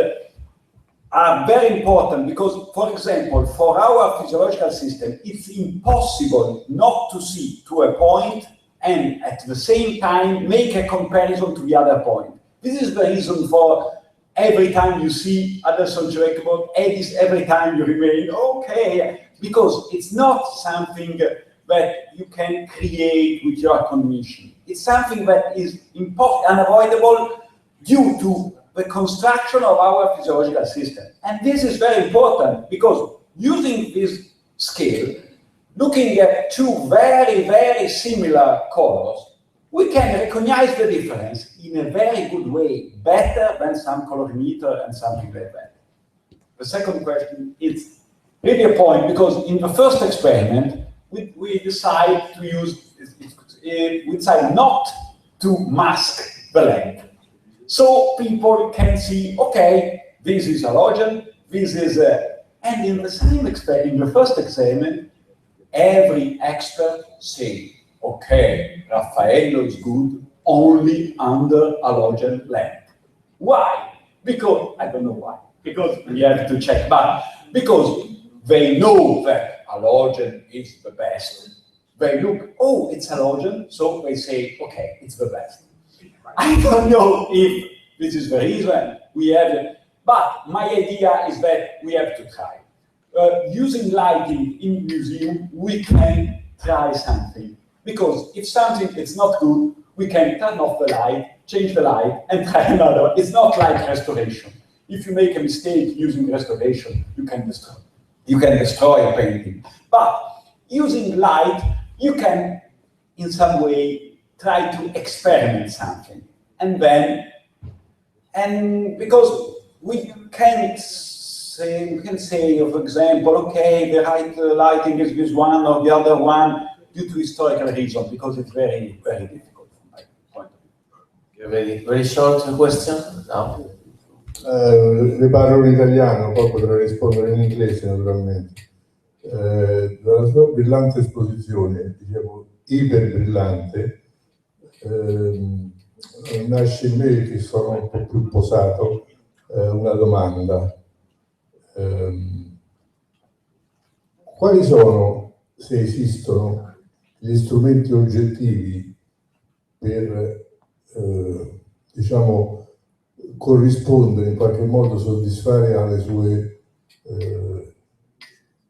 are very important because, for example, for our physiological system, it's impossible not to see to a point and at the same time make a comparison to the other point. This is the reason for every time you see Adelson Jacobo, every time you remain okay, because it's not something that you can create with your cognition. It's something that is unavoidable due to the construction of our physiological system. And this is very important because using this scale, looking at two very, very similar colors, we can recognize the difference in a very good way, better than some colorimeter and something like that. The second question is really a point because in the first experiment, we decide to use, we decide not to mask the length. So people can see, okay, this is halogen, this is and in the same experiment, in the first experiment, every expert say, okay, Raffaello is good only under halogen length. Why? Because, I don't know why, because we have to check, but because they know that halogen is the best. They look, oh, it's halogen, so they say, okay, it's the best. I don't know if this is the reason we have it, but my idea is that we have to try. Using lighting in museum, we can try something. Because if something is not good, we can turn off the light, change the light, and try another. It's not like restoration. If you make a mistake using restoration, you can destroy a painting. But using light, you can, in some way, try to experiment something. And then, because we can say, for example, okay, the right lighting is this one or the other one, due to historical reasons, because it's very, very difficult from my point of view. Very short question now. Le parlo in italiano, poi potrò rispondere in inglese naturalmente. Dalla sua brillante esposizione, diciamo iperbrillante, nasce in me, che sono un po' più posato, una domanda. Quali sono, se esistono, gli strumenti oggettivi per, diciamo, corrispondere, in qualche modo soddisfare alle sue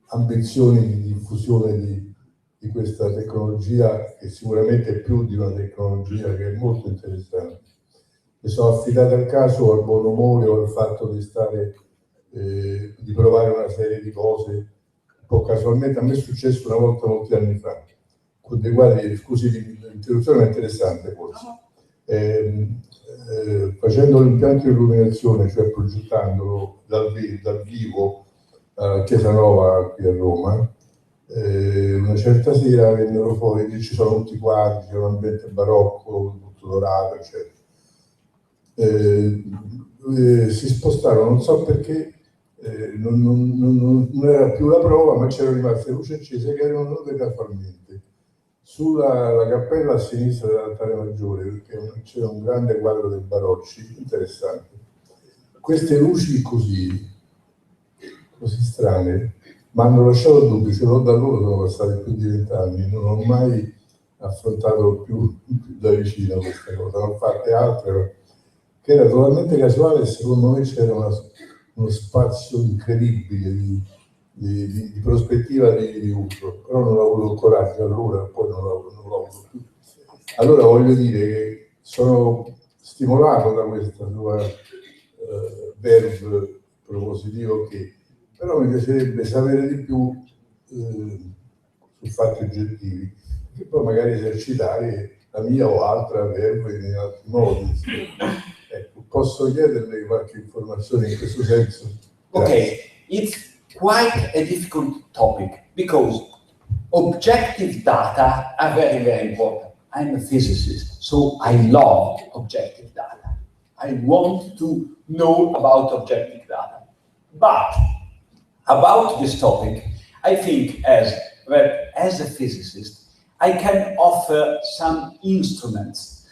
ambizioni di diffusione di questa tecnologia, che sicuramente è più di una tecnologia, che è molto interessante. Mi sono affidato al caso, al buon umore o al fatto di stare, di provare una serie di cose un po' casualmente. A me è successo una volta molti anni fa, con dei quadri, scusi l'interruzione, ma è interessante forse. Facendo l'impianto di illuminazione, cioè progettandolo dal vivo a Chiesa Nova qui a Roma, una certa sera vennero fuori, lì ci sono tutti i quadri, c'è un ambiente barocco, tutto dorato, eccetera. Si spostarono, non so perché, non era più la prova, ma c'erano rimaste luci accese che erano venute casualmente sulla cappella a sinistra dell'altare maggiore, perché c'era un grande quadro del Barocci, interessante. Queste luci così strane mi hanno lasciato dubbi, ce l'ho da loro, sono passati più di 20 anni, non ho mai affrontato più da vicino queste cose, ne ho fatte altre, che era totalmente casuale e secondo me c'era uno spazio incredibile di prospettiva di uso, però non ho avuto il coraggio allora, poi non l'ho avuto più. Allora voglio dire che sono stimolato da questa sua verbo propositivo che però mi piacerebbe sapere di più su fatti oggettivi, che poi magari esercitare la mia o altra verbo in altri modi. Ecco, posso chiederle qualche informazione in questo senso? Okay, it's quite a difficult topic because objective data are very, very important. I'm a physicist, so I love objective data. I want to know about objective data. But about this topic, I think that as a physicist, I can offer some instruments,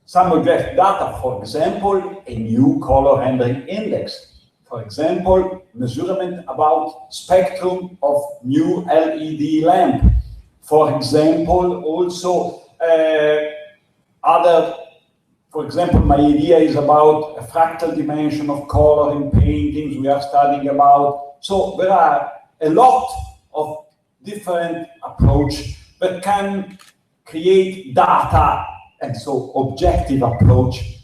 some objective data, for example, a new color rendering index. For example, measurement about spectrum of new LED lamp. For example, also for example, my idea is about a fractal dimension of color in paintings we are studying about. So there are a lot of different approaches that can create data and so objective approach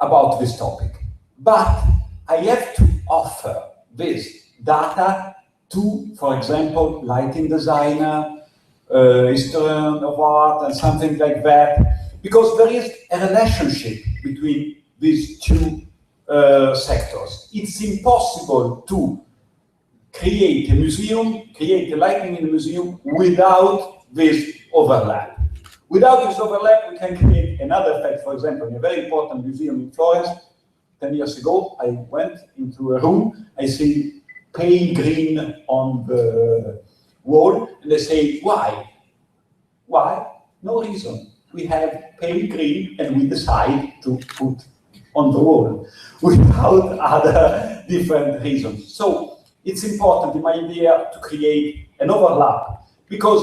about this topic. But I have to offer this data to, for example, lighting designer, historian of art, and something like that, because there is a relationship between these two sectors. It's impossible to create a museum, create a lighting in a museum without this overlap. Without this overlap, we can create another effect. For example, in a very important museum in Florence, 10 years ago, I went into a room, I see pale green on the wall, and they say, why? Why? No reason. We have pale green, and we decide to put on the wall without other different reasons. So it's important in my idea to create an overlap, because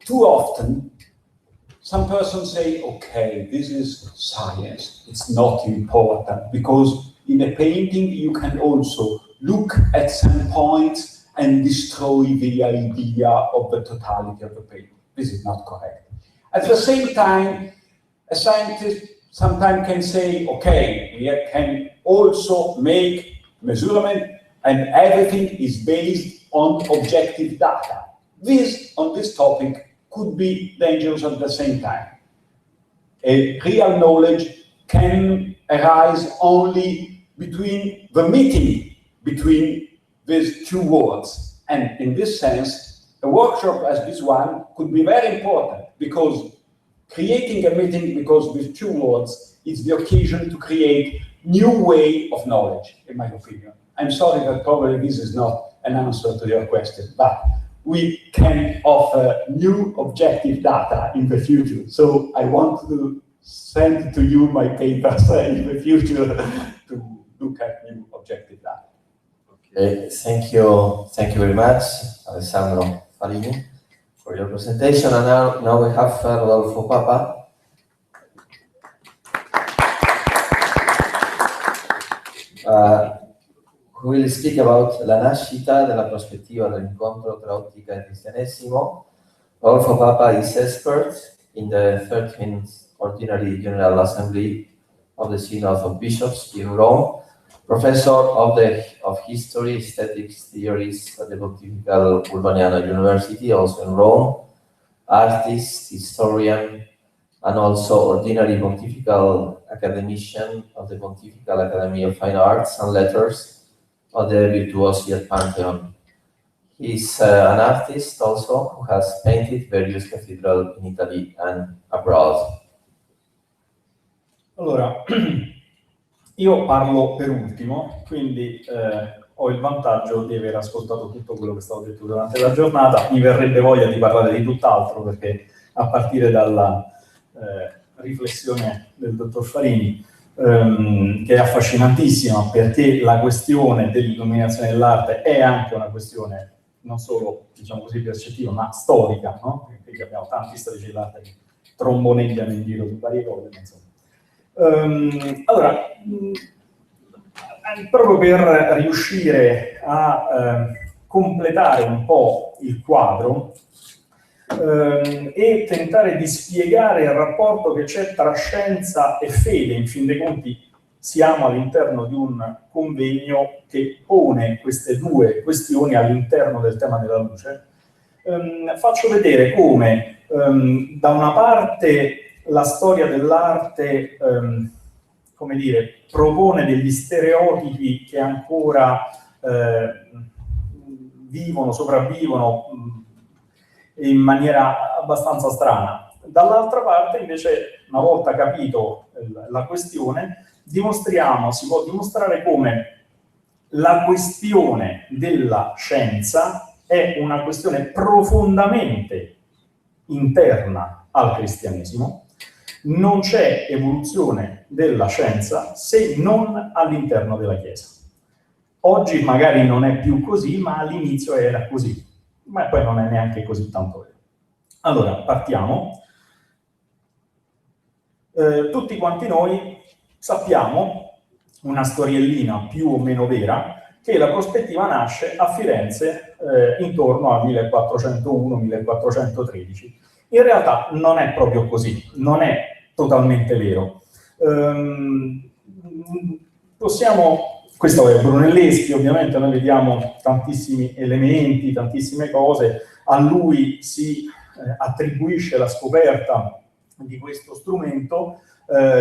too often some persons say, okay, this is science, it's not important, because in a painting you can also look at some points and destroy the idea of the totality of the painting. This is not correct. At the same time, a scientist sometimes can say, okay, we can also make measurement and everything is based on objective data. This, on this topic, could be dangerous at the same time. A real knowledge can arise only between the meeting between these two worlds. And in this sense, a workshop as this one could be very important, because creating a meeting because these two worlds is the occasion to create new way of knowledge, in my opinion. I'm sorry that probably this is not an answer to your question, but we can offer new objective data in the future. So I want to send to you my papers in the future to look at new objective data. Okay, thank you very much, Alessandro Farini, for your presentation. And now we have Rodolfo Papa. Who will speak about la nascita della prospettiva dell'incontro tra ottica e cristianesimo. Rodolfo Papa is expert in the 13th Ordinary General Assembly of the Synod of Bishops in Rome, professor of History, Aesthetics, Theories at the Pontifical Urbaniano University, also in Rome, artist, historian, and also Ordinary Pontifical Academician of the Pontifical Academy of Fine Arts and Letters of the Virtuosi at Pantheon. He's an artist also who has painted various cathedrals in Italy and abroad. Allora, io parlo per ultimo, quindi ho il vantaggio di aver ascoltato tutto quello che è stato detto durante la giornata. Mi verrebbe voglia di parlare di tutt'altro, perché a partire dalla riflessione del dottor Farini, che è affascinantissima, perché la questione dell'illuminazione dell'arte è anche una questione non solo, diciamo così, percettiva, ma storica, no? Quindi abbiamo tanti storici dell'arte che tromboneggiano in giro su varie cose, insomma. Allora, proprio per riuscire a completare un po' il quadro e tentare di spiegare il rapporto che c'è tra scienza e fede. In fin dei conti siamo all'interno di un convegno che pone queste due questioni all'interno del tema della luce. Faccio vedere come da una parte la storia dell'arte, come dire, propone degli stereotipi che ancora sopravvivono in maniera abbastanza strana. Dall'altra parte, invece, una volta capito la questione, si può dimostrare come la questione della scienza è una questione profondamente interna al cristianesimo. Non c'è evoluzione della scienza se non all'interno della Chiesa. Oggi magari non è più così, ma all'inizio era così, ma poi non è neanche così tanto vero. Allora, partiamo. Tutti quanti noi sappiamo, una storiellina più o meno vera, che la prospettiva nasce a Firenze intorno al 1401-1413. In realtà non è proprio così, non è totalmente vero. Questo è Brunelleschi, ovviamente noi vediamo tantissimi elementi, tantissime cose, a lui si attribuisce la scoperta di questo strumento,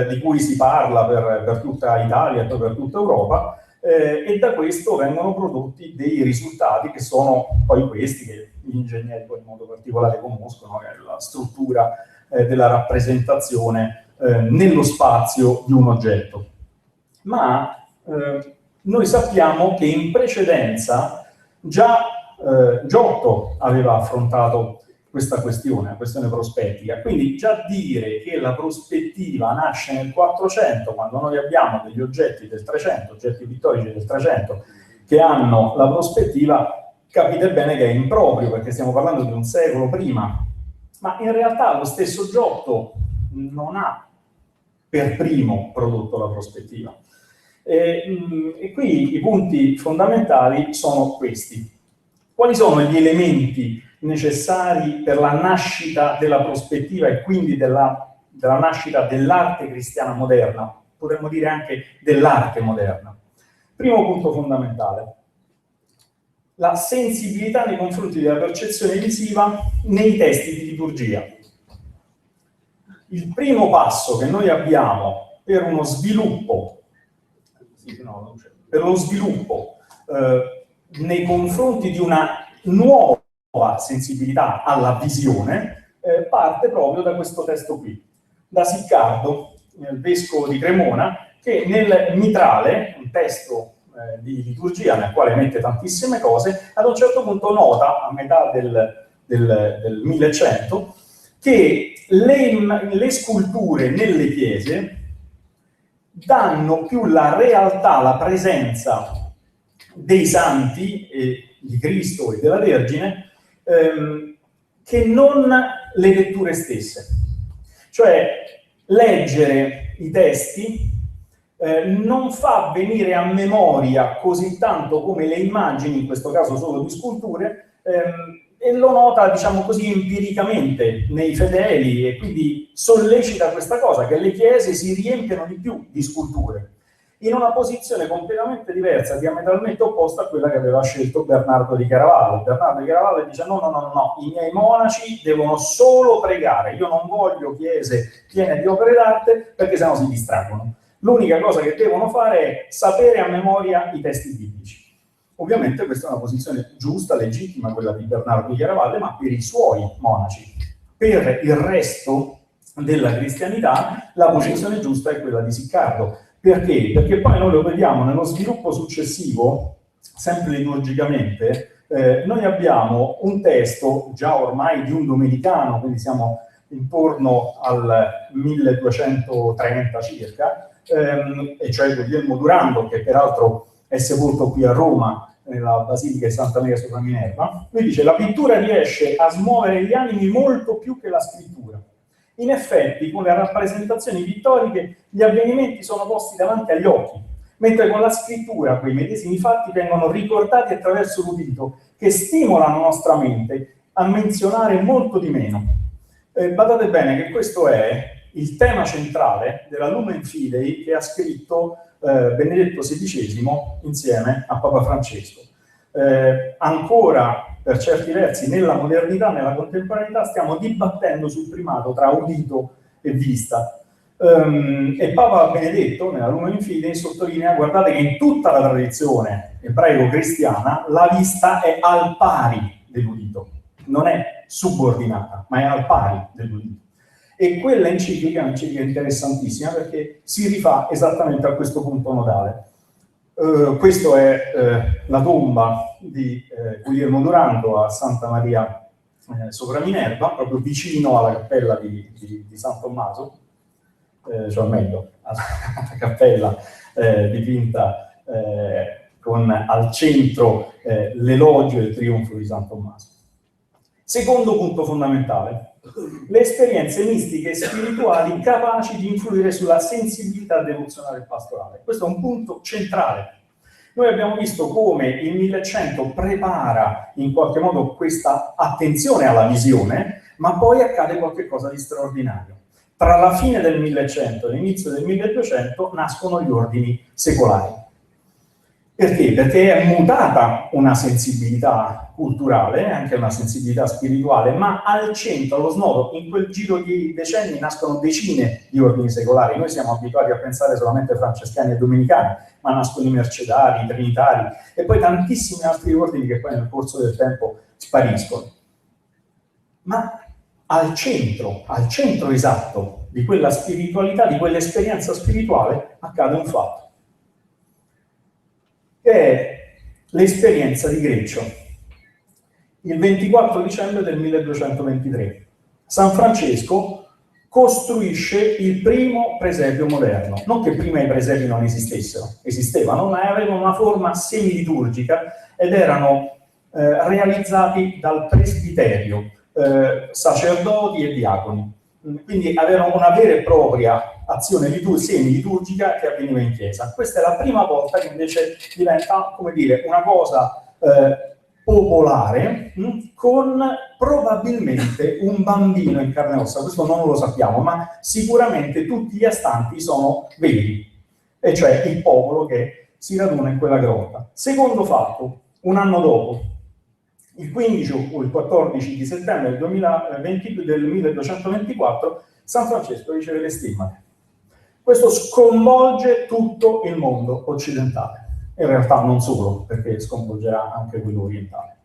di cui si parla per tutta Italia e poi per tutta Europa, e da questo vengono prodotti dei risultati che sono poi questi, che gli ingegneri poi in modo particolare conoscono, che è la struttura della rappresentazione nello spazio di un oggetto. Ma noi sappiamo che in precedenza già Giotto aveva affrontato questa questione, la questione prospettica. Quindi già dire che la prospettiva nasce nel 400, quando noi abbiamo degli oggetti del 300, oggetti pittorici del 300, che hanno la prospettiva, capite bene che è improprio, perché stiamo parlando di un secolo prima. Ma in realtà lo stesso Giotto non ha per primo prodotto la prospettiva. E qui i punti fondamentali sono questi. Quali sono gli elementi necessari per la nascita della prospettiva e quindi della nascita dell'arte cristiana moderna? Potremmo dire anche dell'arte moderna. Primo punto fondamentale: la sensibilità nei confronti della percezione visiva nei testi di liturgia. Il primo passo che noi abbiamo per uno sviluppo nei confronti di una nuova sensibilità alla visione parte proprio da questo testo qui, da Siccardo, il vescovo di Cremona, che nel Mitrale, un testo di liturgia nel quale mette tantissime cose, ad un certo punto nota, a metà del 1100, che le sculture nelle chiese danno più la realtà, la presenza dei santi, di Cristo e della Vergine, che non le letture stesse. Cioè, leggere i testi non fa venire a memoria così tanto come le immagini, in questo caso solo di sculture, e lo nota, diciamo così, empiricamente nei fedeli, e quindi sollecita questa cosa, che le chiese si riempiano di più di sculture, in una posizione completamente diversa, diametralmente opposta a quella che aveva scelto Bernardo di Chiaravallo. Bernardo di Chiaravallo dice no, i miei monaci devono solo pregare, io non voglio chiese piene di opere d'arte perché sennò si distraggono. L'unica cosa che devono fare è sapere a memoria i testi biblici. Ovviamente questa è una posizione giusta, legittima, quella di Bernardo di Chiaravalle, ma per i suoi monaci. Per il resto della cristianità la posizione giusta è quella di Siccardo. Perché? Perché poi noi lo vediamo nello sviluppo successivo, sempre liturgicamente, noi abbiamo un testo già ormai di un domenicano, quindi siamo intorno al 1230 circa, e cioè Guglielmo Durando, che peraltro è sepolto qui a Roma, nella Basilica di Santa Maria sopra Minerva. Lui dice: la pittura riesce a smuovere gli animi molto più che la scrittura. In effetti, con le rappresentazioni pittoriche, gli avvenimenti sono posti davanti agli occhi, mentre con la scrittura quei medesimi fatti vengono ricordati attraverso l'udito, che stimola la nostra mente a menzionare molto di meno. Badate bene che questo è il tema centrale della Lumen Fidei che ha scritto Benedetto XVI insieme a Papa Francesco. Ancora, per certi versi, nella modernità, nella contemporaneità, stiamo dibattendo sul primato tra udito e vista. E Papa Benedetto, nella Lumen Fidei, sottolinea, guardate che in tutta la tradizione ebraico-cristiana la vista è al pari dell'udito, non è subordinata, ma è al pari dell'udito. E quella enciclica è un'enciclica interessantissima perché si rifà esattamente a questo punto nodale. Questa è la tomba di Guglielmo Durando a Santa Maria sopra Minerva, proprio vicino alla cappella di San Tommaso, cioè meglio, alla cappella dipinta con al centro l'elogio e il trionfo di San Tommaso. Secondo punto fondamentale, le esperienze mistiche e spirituali capaci di influire sulla sensibilità devozionale e pastorale. Questo è un punto centrale. Noi abbiamo visto come il 1100 prepara in qualche modo questa attenzione alla visione, ma poi accade qualcosa di straordinario. Tra la fine del 1100 e l'inizio del 1200 nascono gli ordini secolari. Perché? Perché è mutata una sensibilità culturale, anche una sensibilità spirituale, ma al centro, allo snodo, in quel giro di decenni nascono decine di ordini secolari. Noi siamo abituati a pensare solamente ai francescani e domenicani, ma nascono i mercedari, i trinitari e poi tantissimi altri ordini che poi nel corso del tempo spariscono. Ma al centro esatto di quella spiritualità, di quell'esperienza spirituale, accade un fatto, che è l'esperienza di Greccio. Il 24 dicembre del 1223, San Francesco costruisce il primo presepio moderno. Non che prima i presepi non esistevano, ma avevano una forma semiliturgica ed erano realizzati dal presbiterio, sacerdoti e diaconi. Quindi avevano una vera e propria azione semiliturgica che avveniva in chiesa. Questa è la prima volta che invece diventa, come dire, una cosa popolare, con probabilmente un bambino in carne e ossa. Questo non lo sappiamo, ma sicuramente tutti gli astanti sono veri, e cioè il popolo che si raduna in quella grotta. Secondo fatto, un anno dopo, il 15 o il 14 di settembre del 1224, San Francesco riceve le stimmate. Questo sconvolge tutto il mondo occidentale. In realtà non solo, perché sconvolgerà anche quello orientale.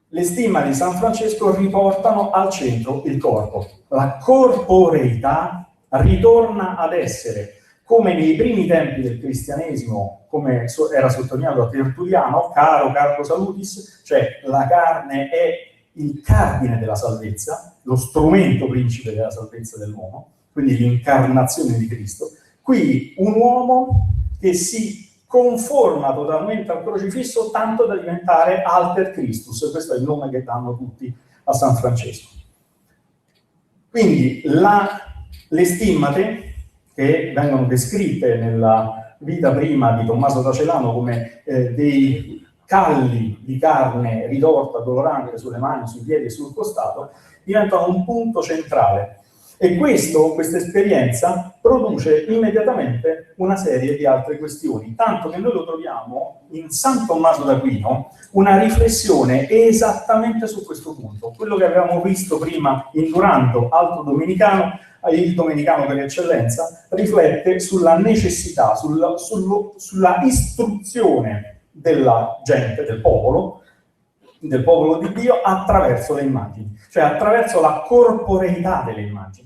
Le stimmate di San Francesco riportano al centro il corpo. La corporeità ritorna ad essere, come nei primi tempi del cristianesimo, come era sottolineato da Tertulliano, caro Carlo Salutis, cioè la carne è il cardine della salvezza, lo strumento principe della salvezza dell'uomo, quindi l'incarnazione di Cristo. Qui un uomo che si conforma totalmente al crocifisso tanto da diventare alter Christus, questo è il nome che danno tutti a San Francesco. Quindi le stimmate, che vengono descritte nella vita prima di Tommaso da Celano come dei calli di carne ridotta, dolorante sulle mani, sui piedi e sul costato, diventano un punto centrale. E questa esperienza produce immediatamente una serie di altre questioni, tanto che noi lo troviamo in San Tommaso d'Aquino una riflessione esattamente su questo punto. Quello che avevamo visto prima in Durando, altro domenicano, il domenicano per eccellenza, riflette sulla necessità, sulla istruzione della gente, del popolo di Dio, attraverso le immagini, cioè attraverso la corporeità delle immagini.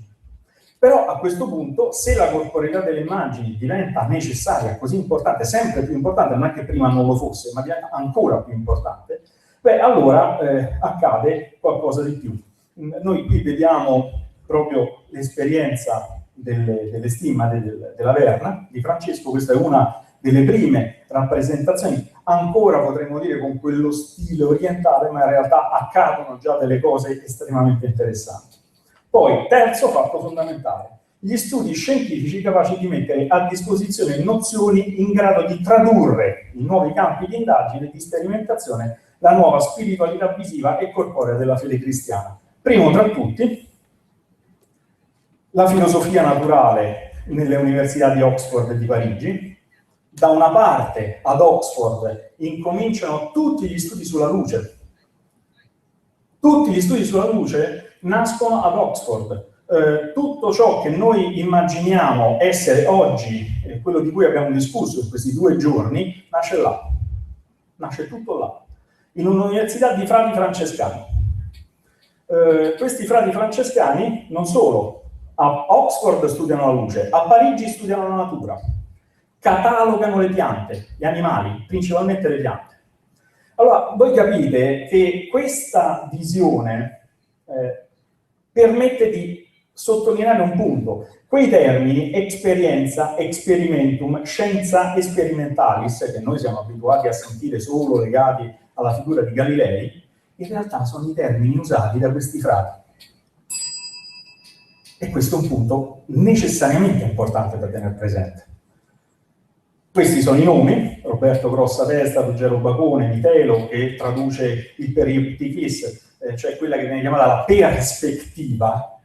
Però a questo punto, se la corporeità delle immagini diventa necessaria, così importante, sempre più importante, non è che prima non lo fosse, ma diventa ancora più importante, allora accade qualcosa di più. Noi qui vediamo proprio l'esperienza delle stimmate della Verna di Francesco. Questa è una delle prime rappresentazioni, ancora potremmo dire con quello stile orientale, ma in realtà accadono già delle cose estremamente interessanti. Poi, terzo fatto fondamentale, gli studi scientifici capaci di mettere a disposizione nozioni in grado di tradurre in nuovi campi di indagine e di sperimentazione la nuova spiritualità visiva e corporea della fede cristiana. Primo tra tutti, la filosofia naturale nelle università di Oxford e di Parigi. Da una parte ad Oxford incominciano tutti gli studi sulla luce. Tutti gli studi sulla luce nascono ad Oxford. Tutto ciò che noi immaginiamo essere oggi, quello di cui abbiamo discusso in questi 2 giorni, nasce là. Nasce tutto là, in un'università di frati francescani. Questi frati francescani non solo a Oxford studiano la luce, a Parigi studiano la natura, catalogano le piante, gli animali, principalmente le piante. Allora, voi capite che questa visione permette di sottolineare un punto. Quei termini, esperienza, experimentum, scienza experimentalis, che noi siamo abituati a sentire solo legati alla figura di Galilei, in realtà sono i termini usati da questi frati. E questo è un punto necessariamente importante da tenere presente. Questi sono i nomi: Roberto Grossatesta, Ruggero Bacone, Vitelo, che traduce il perioptichis, cioè quella che viene chiamata la perspettiva,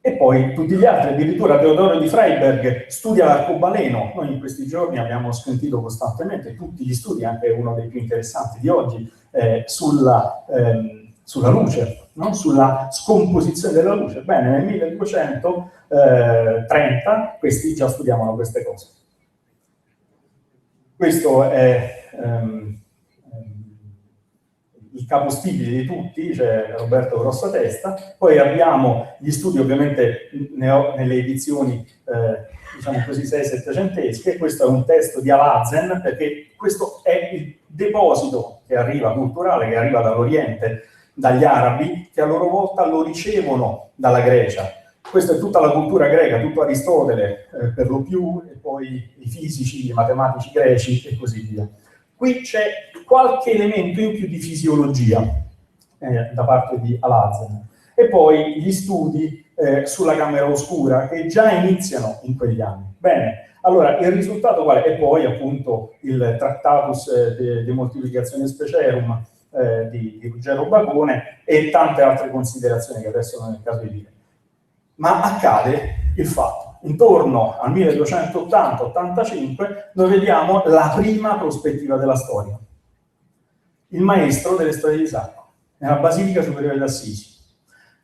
e poi tutti gli altri, addirittura Teodoro di Freiberg studia l'arcobaleno. Noi in questi giorni abbiamo sentito costantemente tutti gli studi, anche uno dei più interessanti di oggi, sulla luce, no? Sulla scomposizione della luce. Bene, nel 1230 questi già studiavano queste cose. Questo è il capostipite di tutti, cioè Roberto Grossatesta. Poi abbiamo gli studi ovviamente nelle edizioni, diciamo così, 6-700esche. Questo è un testo di Alazen, perché questo è il deposito che arriva, culturale, che arriva dall'Oriente, dagli arabi, che a loro volta lo ricevono dalla Grecia. Questa è tutta la cultura greca, tutto Aristotele per lo più, e poi i fisici, i matematici greci e così via. Qui c'è qualche elemento in più di fisiologia da parte di Alazen. E poi gli studi sulla camera oscura, che già iniziano in quegli anni. Bene, allora il risultato qual è? E poi appunto il Tractatus de Multiplicazione Specerum di Ruggero Bacone e tante altre considerazioni che adesso non è il caso di dire. Ma accade il fatto: intorno al 1280-85 noi vediamo la prima prospettiva della storia. Il maestro delle storie di Sacco, nella Basilica Superiore d'Assisi.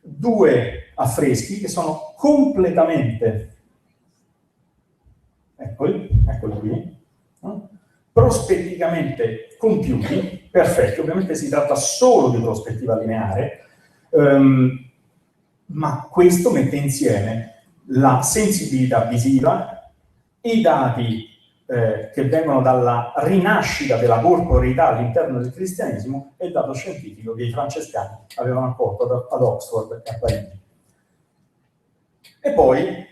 2 affreschi che sono completamente, eccoli qui, no? Prospetticamente compiuti, perfetti. Ovviamente si tratta solo di prospettiva lineare, ma questo mette insieme la sensibilità visiva, i dati che vengono dalla rinascita della corporeità all'interno del cristianesimo e il dato scientifico che i francescani avevano accolto ad Oxford e a Parigi. E poi,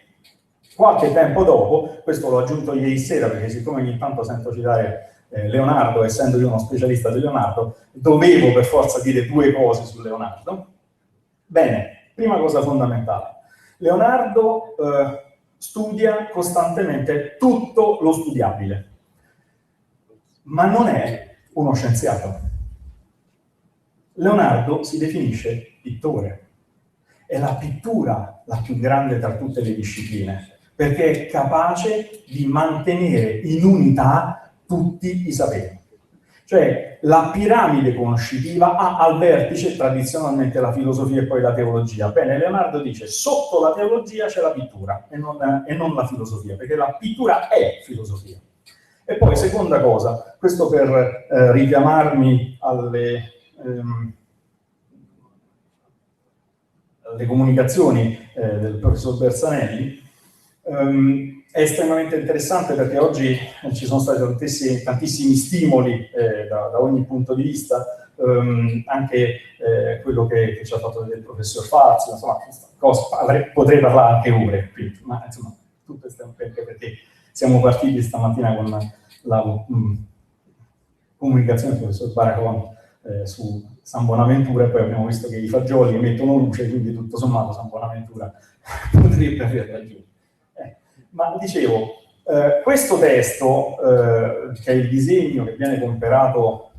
qualche tempo dopo, questo l'ho aggiunto ieri sera perché siccome ogni tanto sento citare Leonardo, essendo io uno specialista di Leonardo, dovevo per forza dire 2 cose su Leonardo. Bene, prima cosa fondamentale. Leonardo studia costantemente tutto lo studiabile, ma non è uno scienziato. Leonardo si definisce pittore. È la pittura la più grande tra tutte le discipline, perché è capace di mantenere in unità tutti i saperi. Cioè, la piramide conoscitiva ha al vertice tradizionalmente la filosofia e poi la teologia. Bene, Leonardo dice: sotto la teologia c'è la pittura e non la filosofia, perché la pittura è filosofia. E poi, seconda cosa, questo per richiamarmi alle comunicazioni del professor Bersanelli, è estremamente interessante perché oggi ci sono stati tantissimi stimoli da ogni punto di vista, anche quello che ci ha fatto vedere il professor Fazio, insomma, potrei parlare anche ore qui, ma insomma, tutto perché siamo partiti stamattina con la comunicazione del professor Baracon su San Buonaventura, e poi abbiamo visto che i fagioli emettono luce, quindi tutto sommato San Buonaventura potrebbe aver ragione. Ma dicevo, questo testo, che è il disegno che viene comperato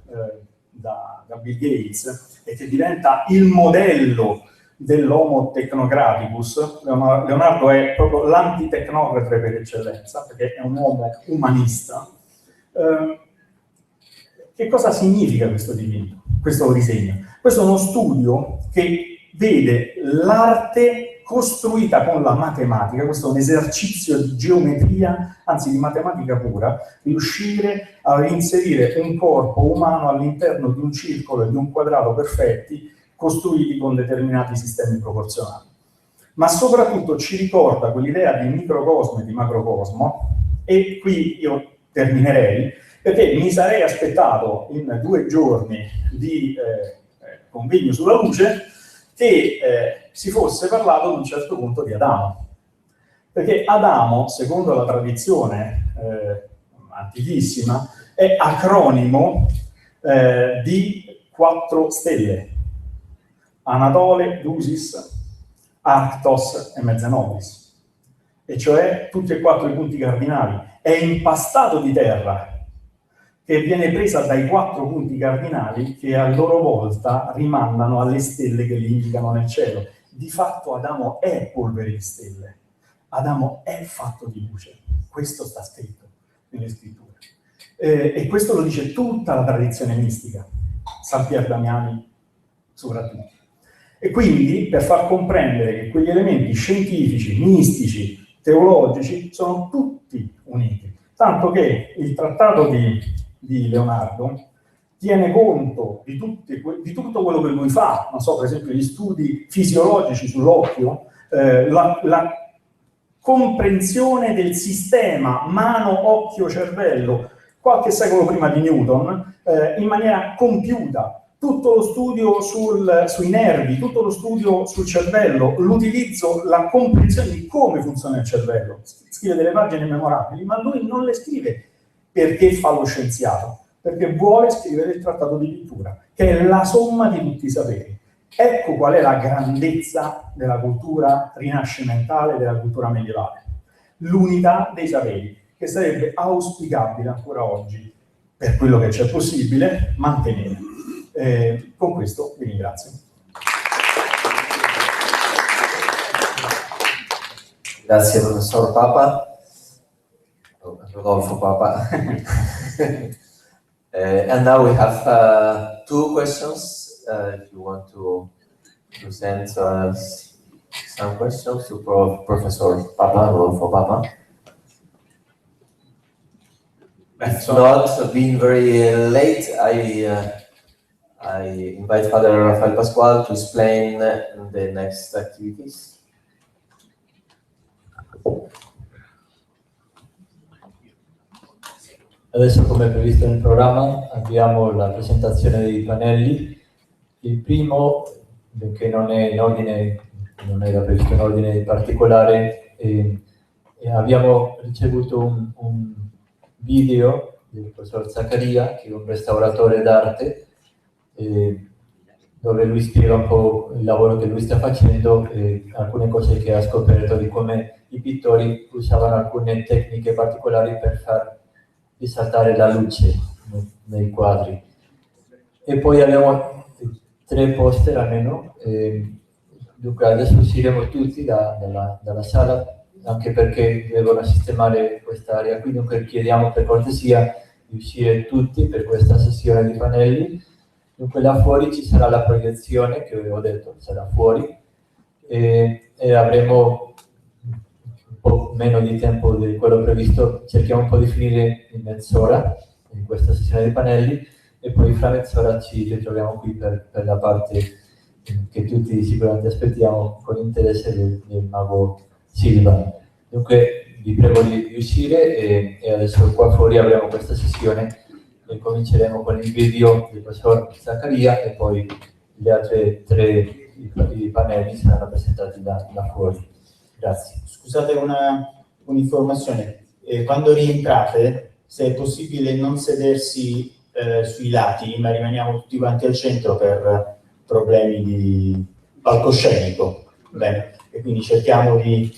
da Bill Gates e che diventa il modello dell'Homo Technocraticus, Leonardo è proprio l'antitecnocrate per eccellenza, perché è un uomo umanista. Che cosa significa questo disegno? Questo è uno studio che vede l'arte costruita con la matematica, questo è un esercizio di geometria, anzi di matematica pura, riuscire a inserire un corpo umano all'interno di un circolo e di un quadrato perfetti, costruiti con determinati sistemi proporzionali. Ma soprattutto ci ricorda quell'idea di microcosmo e di macrocosmo, e qui io terminerei, perché mi sarei aspettato in 2 giorni di convegno sulla luce che si fosse parlato ad un certo punto di Adamo. Perché Adamo, secondo la tradizione antichissima, è acronimo di 4 stelle: Anatole, Dusis, Arctos e Mezzanobis, e cioè tutti e 4 i punti cardinali. È impastato di terra, che viene presa dai 4 punti cardinali che a loro volta rimandano alle stelle che li indicano nel cielo. Di fatto Adamo è polvere di stelle, Adamo è fatto di luce, questo sta scritto nelle scritture. E questo lo dice tutta la tradizione mistica, San Pier Damiani soprattutto. E quindi, per far comprendere che quegli elementi scientifici, mistici, teologici, sono tutti uniti. Tanto che il trattato di Leonardo tiene conto di tutto quello che lui fa, non so, per esempio gli studi fisiologici sull'occhio, la comprensione del sistema mano-occhio-cervello, qualche secolo prima di Newton, in maniera compiuta. Tutto lo studio sui nervi, tutto lo studio sul cervello, l'utilizzo, la comprensione di come funziona il cervello. Scrive delle pagine memorabili, ma lui non le scrive perché fa lo scienziato, perché vuole scrivere il trattato di pittura, che è la somma di tutti i saperi. Ecco qual è la grandezza della cultura rinascimentale, della cultura medievale. L'unità dei saperi, che sarebbe auspicabile ancora oggi, per quello che c'è possibile, mantenere. Con questo vi ringrazio. Grazie professor Papa, Rodolfo Papa. And now we have 2 questions. If you want to present some questions to Professor Papa, Rodolfo Papa. If not, being very late, I invite Father Rafael Pasquale to explain the next activities. Adesso, come previsto nel programma, abbiamo la presentazione dei pannelli. Il primo, che non è in ordine, non era previsto in ordine particolare, abbiamo ricevuto un video del professor Zaccaria, che è un restauratore d'arte, dove lui spiega un po' il lavoro che lui sta facendo e alcune cose che ha scoperto di come i pittori usavano alcune tecniche particolari per far risaltare la luce nei quadri. E poi abbiamo 3 poster almeno, dunque adesso usciremo tutti dalla sala, anche perché devono sistemare quest'area qui, dunque chiediamo per cortesia di uscire tutti per questa sessione di pannelli. Dunque là fuori ci sarà la proiezione, che ho detto, sarà fuori, e avremo un po' meno di tempo di quello previsto, cerchiamo un po' di finire in mezz'ora in questa sessione di pannelli, e poi fra mezz'ora ci ritroviamo qui per la parte che tutti sicuramente aspettiamo con interesse del mago Silva. Dunque vi prego di uscire e adesso qua fuori avremo questa sessione e cominceremo con il video del professor Zaccaria e poi le altre 3 i pannelli saranno presentati da fuori. Grazie. Scusate un'informazione, quando rientrate, se è possibile non sedersi sui lati, ma rimaniamo tutti quanti al centro per problemi di palcoscenico. Bene, e quindi cerchiamo di